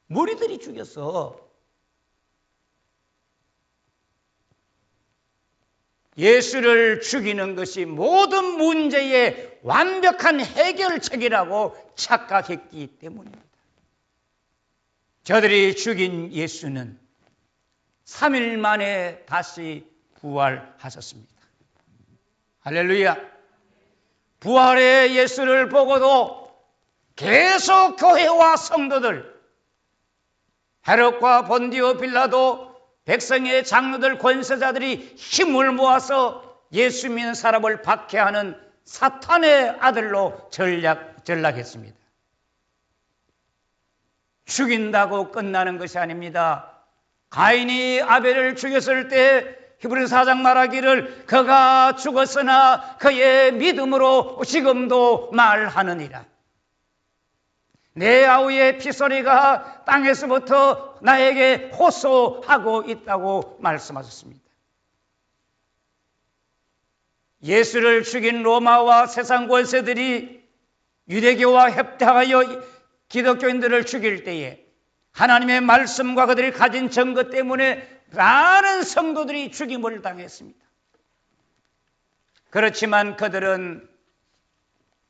무리들이 죽였어. 예수를 죽이는 것이 모든 문제의 완벽한 해결책이라고 착각했기 때문입니다. 저들이 죽인 예수는 3일 만에 다시 부활하셨습니다. 할렐루야. 부활의 예수를 보고도 계속 교회와 성도들, 헤롯과 본디오 빌라도, 백성의 장로들, 권세자들이 힘을 모아서 예수 믿는 사람을 박해하는 사탄의 아들로 전락했습니다. 죽인다고 끝나는 것이 아닙니다. 가인이 아벨을 죽였을 때 히브리서 4장 말하기를 그가 죽었으나 그의 믿음으로 지금도 말하느니라. 내 아우의 피소리가 땅에서부터 나에게 호소하고 있다고 말씀하셨습니다. 예수를 죽인 로마와 세상 권세들이 유대교와 협탁하여 기독교인들을 죽일 때에 하나님의 말씀과 그들이 가진 증거 때문에 많은 성도들이 죽임을 당했습니다. 그렇지만 그들은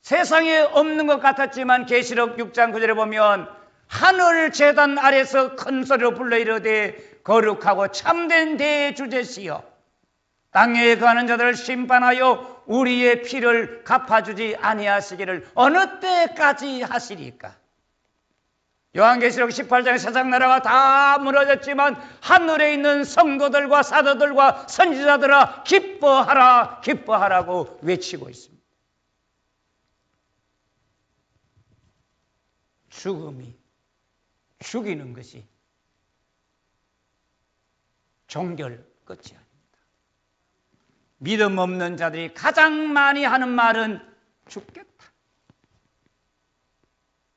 세상에 없는 것 같았지만 계시록 6장 9절에 보면 하늘 제단 아래서 큰 소리로 불러 이르되 거룩하고 참된 대주제시여 땅에 거하는 자들을 심판하여 우리의 피를 갚아주지 아니하시기를 어느 때까지 하시리까? 요한계시록 18장에 세상 나라가 다 무너졌지만 하늘에 있는 성도들과 사도들과 선지자들아 기뻐하라 기뻐하라고 외치고 있습니다. 죽음이 죽이는 것이 종결 끝이 아닙니다. 믿음 없는 자들이 가장 많이 하는 말은 죽겠다.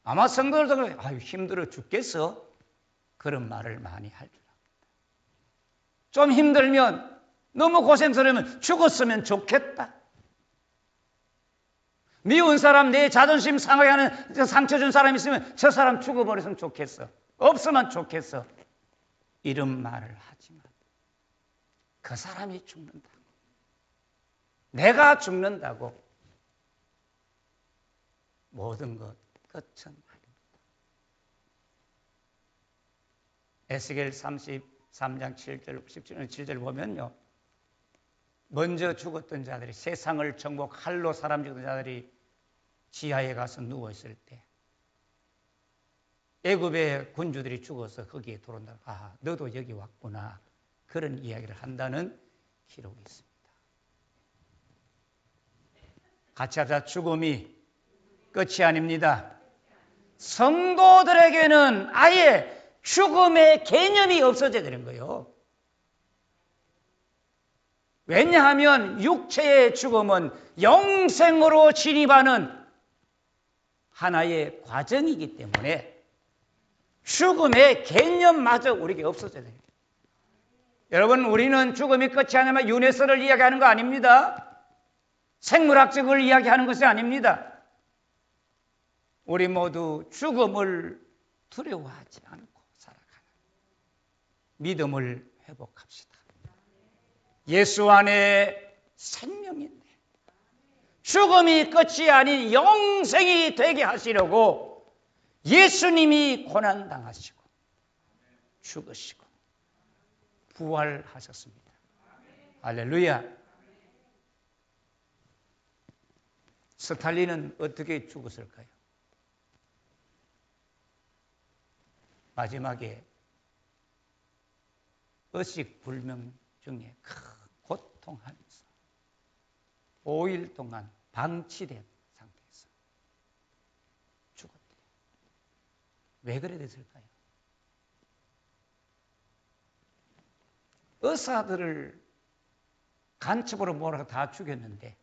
아마 성도들도 그래요. 아유, 힘들어 죽겠어. 그런 말을 많이 할 줄 압니다. 좀 힘들면, 너무 고생스러우면 죽었으면 좋겠다. 미운 사람, 내 자존심 상하게 하는 상처 준 사람 있으면 저 사람 죽어버렸으면 좋겠어. 없으면 좋겠어. 이런 말을 하지만 그 사람이 죽는다고, 내가 죽는다고 모든 것 끝은 아닙니다. 에스겔 33장 7절, 17절 보면요, 먼저 죽었던 자들이, 세상을 정복 칼로 사람 죽은 자들이 지하에 가서 누워있을 때 애굽의 군주들이 죽어서 거기에 들어온다. 아, 너도 여기 왔구나. 그런 이야기를 한다는 기록이 있습니다. 같이 하자. 죽음이 끝이 아닙니다. 성도들에게는 아예 죽음의 개념이 없어져야 되는 거예요. 왜냐하면 육체의 죽음은 영생으로 진입하는 하나의 과정이기 때문에 죽음의 개념마저 우리에게 없어져야 돼요. 여러분, 우리는 죽음이 끝이 아니면 유네스를 이야기하는 거 아닙니다. 생물학적을 이야기하는 것이 아닙니다. 우리 모두 죽음을 두려워하지 않고 살아가는 믿음을 회복합시다. 예수 안에 생명인데 죽음이 끝이 아닌 영생이 되게 하시려고 예수님이 고난당하시고 죽으시고 부활하셨습니다. 할렐루야. 스탈린은 어떻게 죽었을까요? 마지막에 의식불명 중에 큰 고통하면서 5일 동안 방치된 상태에서 죽었대요. 왜 그래 됐을까요? 의사들을 간첩으로 몰아서 다 죽였는데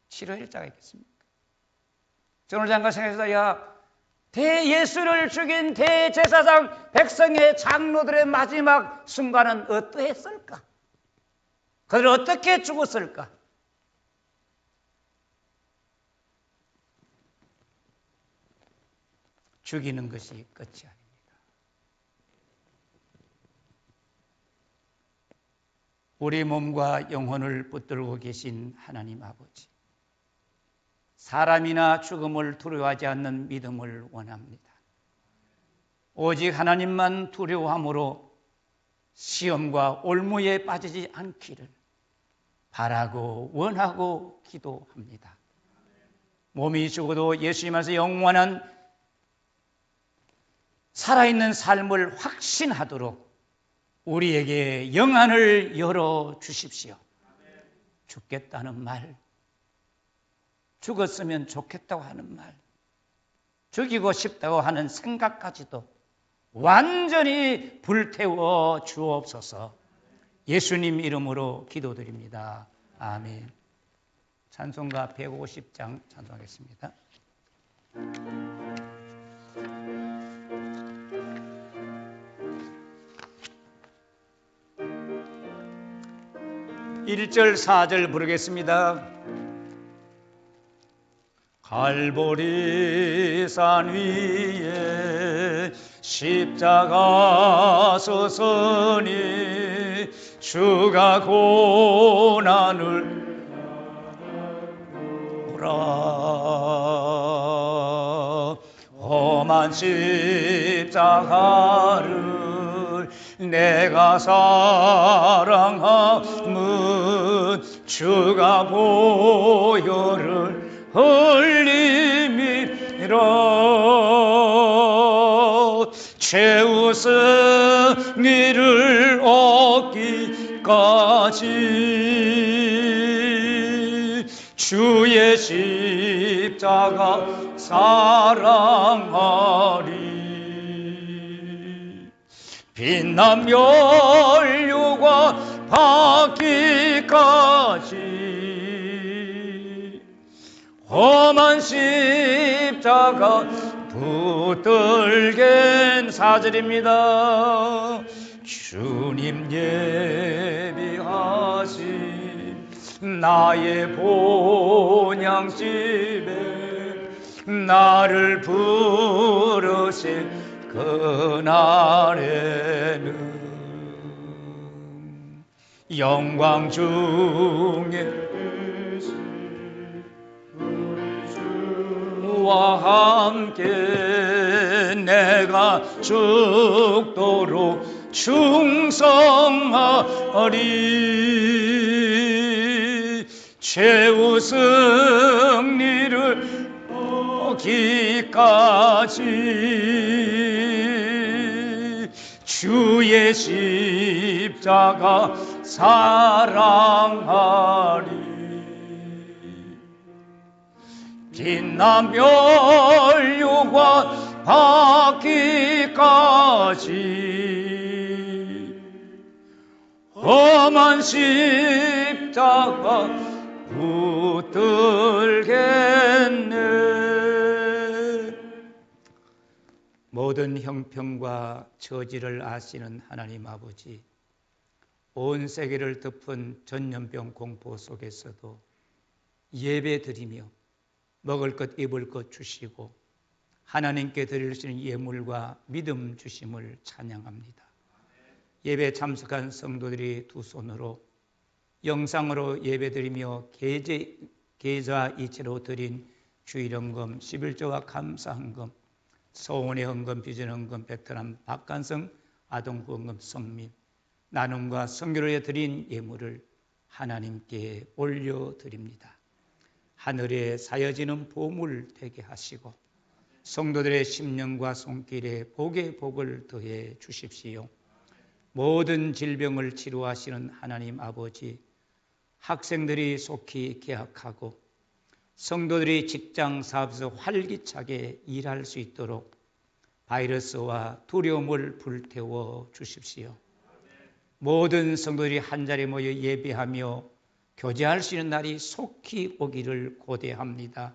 치료일자가 있겠습니까? 저는 잠깐 생각해서, 야, 대예수를 죽인 대제사장 백성의 장로들의 마지막 순간은 어떠했을까? 그들 어떻게 죽었을까? 죽이는 것이 끝이 아닙니다. 우리 몸과 영혼을 붙들고 계신 하나님 아버지, 사람이나 죽음을 두려워하지 않는 믿음을 원합니다. 오직 하나님만 두려워함으로 시험과 올무에 빠지지 않기를 바라고 원하고 기도합니다. 몸이 죽어도 예수님 안에서 영원한 살아있는 삶을 확신하도록 우리에게 영안을 열어주십시오. 죽겠다는 말, 죽었으면 좋겠다고 하는 말, 죽이고 싶다고 하는 생각까지도 완전히 불태워 주옵소서. 예수님 이름으로 기도드립니다. 아멘. 찬송가 150장 찬송하겠습니다. 1절 4절 부르겠습니다. 갈보리산 위에 십자가 서서니 주가 고난을 보라. 험한 십자가를 내가 사랑함은 주가 보혈을 흘림이라. 최후 승리를 얻기까지 주의 십자가 사랑하리. 빛난 면류관 받기까지 험한 십자가 붙들겐. 4절입니다. 주님 예비하신 나의 본향집에 나를 부르신 그날에는 영광 중에 와 함께 내가 죽도록 충성하리. 최후 승리를 얻기까지 주의 십자가 사랑하리. 빛난 면류관 받기까지 험한 십자가 붙들겠네. 모든 형편과 처지를 아시는 하나님 아버지, 온 세계를 덮은 전염병 공포 속에서도 예배드리며 먹을 것 입을 것 주시고 하나님께 드릴 수 있는 예물과 믿음 주심을 찬양합니다. 예배 참석한 성도들이 두 손으로 영상으로 예배드리며 계좌 이체로 드린 주일헌금, 11조와 감사헌금, 소원의 헌금, 비전헌금, 베트남 박간성 아동후원금 성민, 나눔과 선교를 드린 예물을 하나님께 올려드립니다. 하늘에 사여지는 보물 되게 하시고 성도들의 심령과 손길에 복의 복을 더해 주십시오. 모든 질병을 치료하시는 하나님 아버지, 학생들이 속히 개학하고 성도들이 직장 사업에서 활기차게 일할 수 있도록 바이러스와 두려움을 불태워 주십시오. 모든 성도들이 한자리에 모여 예배하며 교제할 수 있는 날이 속히 오기를 고대합니다.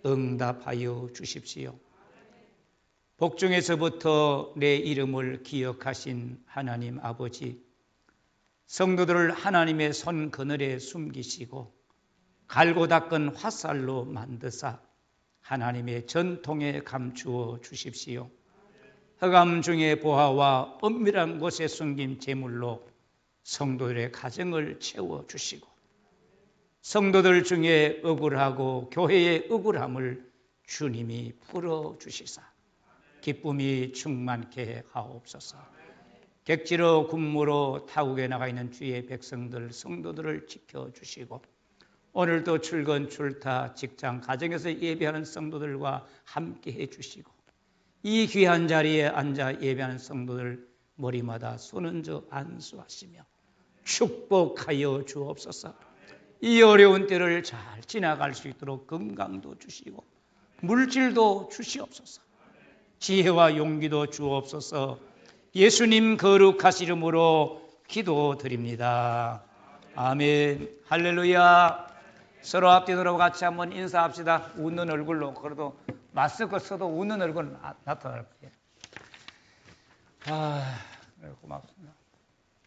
응답하여 주십시오. 복중에서부터 내 이름을 기억하신 하나님 아버지, 성도들을 하나님의 손 그늘에 숨기시고 갈고 닦은 화살로 만드사 하나님의 전통에 감추어 주십시오. 흑암 중의 보화와 엄밀한 곳에 숨긴 재물로 성도들의 가정을 채워주시고 성도들 중에 억울하고 교회의 억울함을 주님이 풀어주시사 기쁨이 충만케 하옵소서. 객지로 군무로 타국에 나가 있는 주의 백성들 성도들을 지켜주시고 오늘도 출근 출타 직장 가정에서 예배하는 성도들과 함께 해주시고 이 귀한 자리에 앉아 예배하는 성도들 머리마다 손은저 안수하시며 축복하여 주옵소서. 이 어려운 때를 잘 지나갈 수 있도록 건강도 주시고 물질도 주시옵소서. 지혜와 용기도 주옵소서. 예수님 거룩하신 이름으로 기도드립니다. 아멘. 할렐루야. 서로 앞뒤 돌아보고 같이 한번 인사합시다. 웃는 얼굴로. 그래도 마스크 써도 웃는 얼굴 나타날 거예요. 고맙습니다.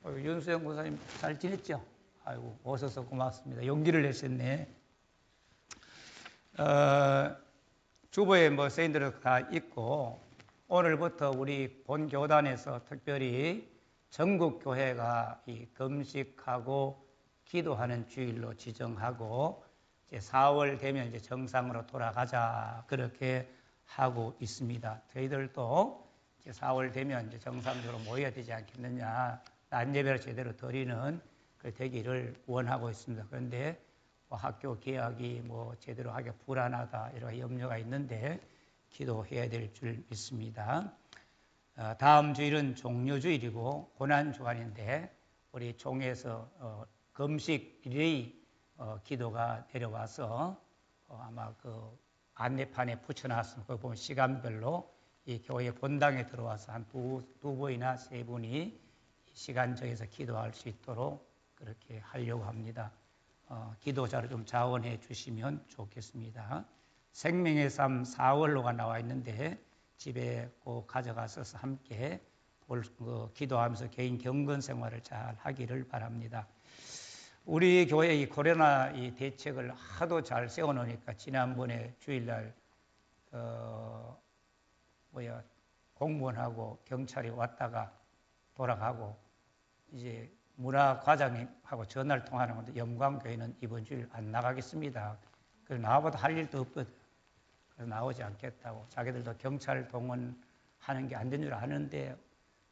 윤수영 권사님 잘 지냈죠? 아이고, 오셔서 고맙습니다. 용기를 내셨네. 주보에 서인들은 다 있고, 오늘부터 우리 본 교단에서 특별히 전국 교회가 이 금식하고 기도하는 주일로 지정하고, 이제 4월 되면 이제 정상으로 돌아가자 그렇게 하고 있습니다. 저희들도 이제 4월 되면 이제 정상적으로 모여야 되지 않겠느냐, 낮 예배를 제대로 드리는 그 되기를 원하고 있습니다. 그런데 학교 개학이 제대로 하기가 불안하다 이런 염려가 있는데 기도해야 될 줄 믿습니다. 다음 주일은 종료주일이고 고난주간인데 우리 종에서 금식 릴레이 기도가 내려와서 아마 그 안내판에 붙여놨으면 거기 보면 시간별로 이 교회 본당에 들어와서 한 두 번이나 세 분이 시간 정해서 기도할 수 있도록 그렇게 하려고 합니다. 기도자를 좀 자원해 주시면 좋겠습니다. 생명의 삶 4월로가 나와 있는데 집에 꼭 가져가서 함께 기도하면서 개인 경건 생활을 잘 하기를 바랍니다. 우리 교회 이 코로나 이 대책을 하도 잘 세워놓으니까 지난번에 주일날 공무원하고 경찰이 왔다가 돌아가고 이제 문화과장님하고 전화를 통하는 건데 영광교회는 이번 주일 안 나가겠습니다. 그래서 나보다 할 일도 없거든. 그래서 나오지 않겠다고. 자기들도 경찰 동원하는 게 안 된 줄 아는데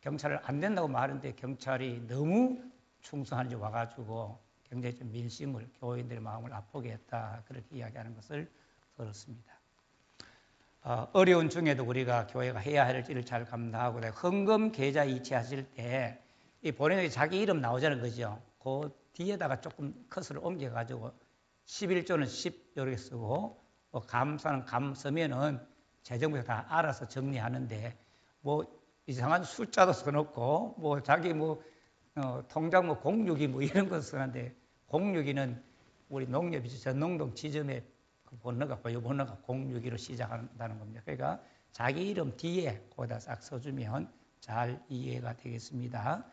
경찰을 안 된다고 말하는데 경찰이 너무 충성한지 와가지고 굉장히 좀 민심을 교인들의 마음을 아프게 했다. 그렇게 이야기하는 것을 들었습니다. 어려운 중에도 우리가 교회가 해야 할 일을 잘 감당하고 헌금 계좌 이체하실 때 이 본인에 자기 이름 나오자는 거죠. 그 뒤에다가 조금 컷을 옮겨가지고 11조는 10 이렇게 쓰고 감사는 감 쓰면은 재정부에서 다 알아서 정리하는데 뭐 이상한 숫자도 써놓고 뭐 자기 통장 공유기 이런 거 쓰는데 공유기는 우리 농협이죠. 전농동 지점에 그 번호가 보유 번호가 061로 시작한다는 겁니다. 그러니까 자기 이름 뒤에 거기다 싹 써주면 잘 이해가 되겠습니다.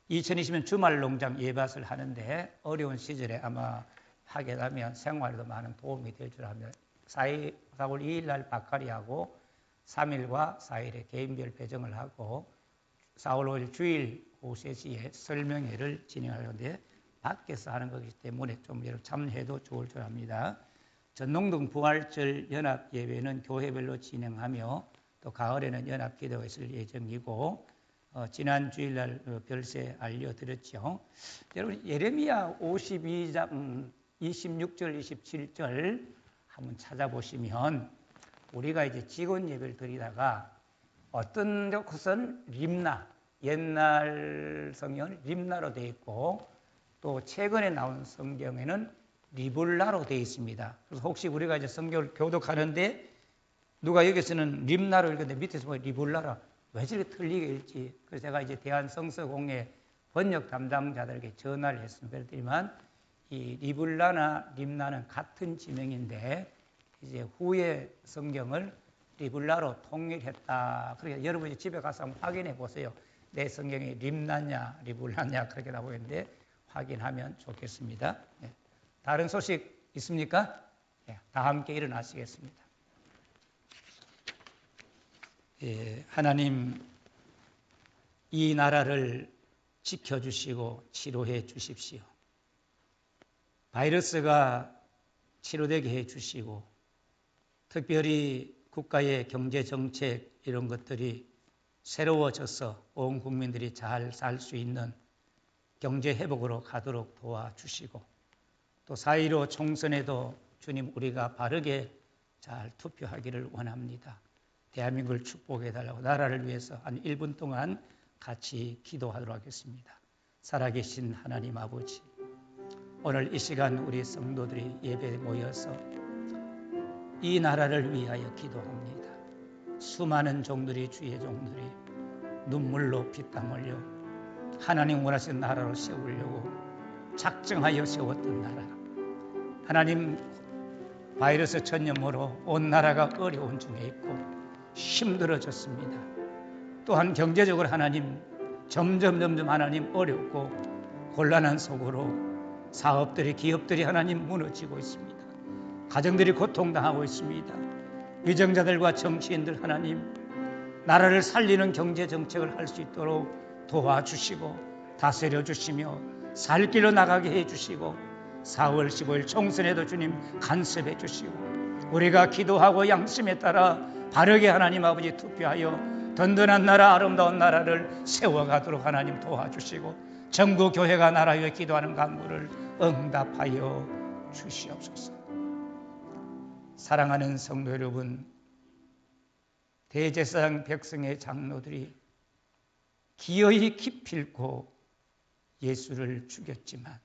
2020년 주말 농장 예밭을 하는데 어려운 시절에 아마 하게 되면 생활에도 많은 도움이 될 줄 압니다. 4월 2일 날 박하리하고 3일과 4일에 개인별 배정을 하고 4월 5일 주일 오후 3시에 설명회를 진행하는데 밖에서 하는 거기 때문에 좀 참여해도 좋을 줄 압니다. 전농동 부활절 연합 예배는 교회별로 진행하며 또 가을에는 연합 기도가 있을 예정이고 지난 주일날 별세 알려드렸죠. 여러분 예레미야 52장 26절 27절 한번 찾아보시면 우리가 이제 직원 예배를 드리다가 어떤 곳은 림나 옛날 성경은 림나로 되어 있고 또 최근에 나온 성경에는 리블라로 되어 있습니다. 그래서 혹시 우리가 이제 성경을 교독하는데 누가 여기서는 림나로 읽었는데 밑에서 보면 리블라라 왜 저렇게 틀리게 읽지? 그래서 제가 이제 대한성서공회 번역 담당자들에게 전화를 했습니다. 그랬더니만 이 리블라나 림나는 같은 지명인데 이제 후에 성경을 리블라로 통일했다. 그러니까 여러분이 집에 가서 한번 확인해 보세요. 내 성경이 림나냐 리블라냐 그렇게 나오고 있는데 확인하면 좋겠습니다. 네. 다른 소식 있습니까? 네. 다 함께 일어나시겠습니다. 하나님 이 나라를 지켜주시고 치료해 주십시오. 바이러스가 치료되게 해 주시고 특별히 국가의 경제정책 이런 것들이 새로워져서 온 국민들이 잘 살 수 있는 경제 회복으로 가도록 도와주시고 또 4.15 총선에도 주님 우리가 바르게 잘 투표하기를 원합니다. 대한민국을 축복해달라고 나라를 위해서 한 1분 동안 같이 기도하도록 하겠습니다. 살아계신 하나님 아버지, 오늘 이 시간 우리 성도들이 예배에 모여서 이 나라를 위하여 기도합니다. 수많은 종들이 주의 종들이 눈물로 피땀 흘려 하나님 원하시는 나라로 세우려고 작정하여 세웠던 나라. 하나님 바이러스 전염으로 온 나라가 어려운 중에 있고 힘들어졌습니다. 또한 경제적으로 하나님 점점 하나님 어렵고 곤란한 속으로 사업들이 기업들이 하나님 무너지고 있습니다. 가정들이 고통당하고 있습니다. 위정자들과 정치인들 하나님 나라를 살리는 경제정책을 할 수 있도록 도와주시고 다스려 주시며 살 길로 나가게 해주시고 4월 15일 총선에도 주님 간섭해 주시고 우리가 기도하고 양심에 따라 바르게 하나님 아버지 투표하여 든든한 나라 아름다운 나라를 세워가도록 하나님 도와주시고 전국 교회가 나라 위해 기도하는 간구를 응답하여 주시옵소서. 사랑하는 성도 여러분, 대제사장 백성의 장로들이 기어이 기필코 예수를 죽였지만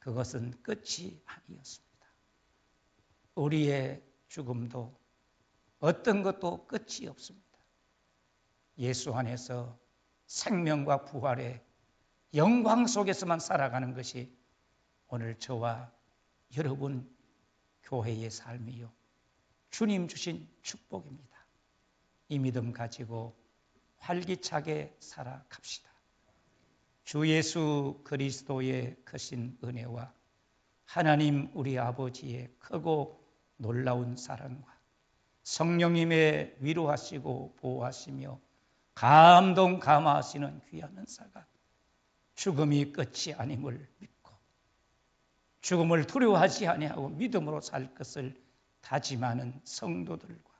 그것은 끝이 아니었습니다. 우리의 죽음도 어떤 것도 끝이 없습니다. 예수 안에서 생명과 부활의 영광 속에서만 살아가는 것이 오늘 저와 여러분 교회의 삶이요, 주님 주신 축복입니다. 이 믿음 가지고 활기차게 살아갑시다. 주 예수 그리스도의 크신 은혜와 하나님 우리 아버지의 크고 놀라운 사랑과 성령님의 위로하시고 보호하시며 감동 감화하시는 귀한 은사가 죽음이 끝이 아님을 믿고 죽음을 두려워하지 아니하고 믿음으로 살 것을 다짐하는 성도들과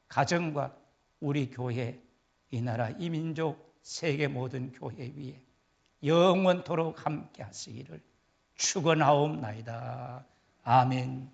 가정과 우리 교회, 이 나라, 이 민족, 세계 모든 교회 위에 영원토록 함께 하시기를 축원하옵나이다. 아멘.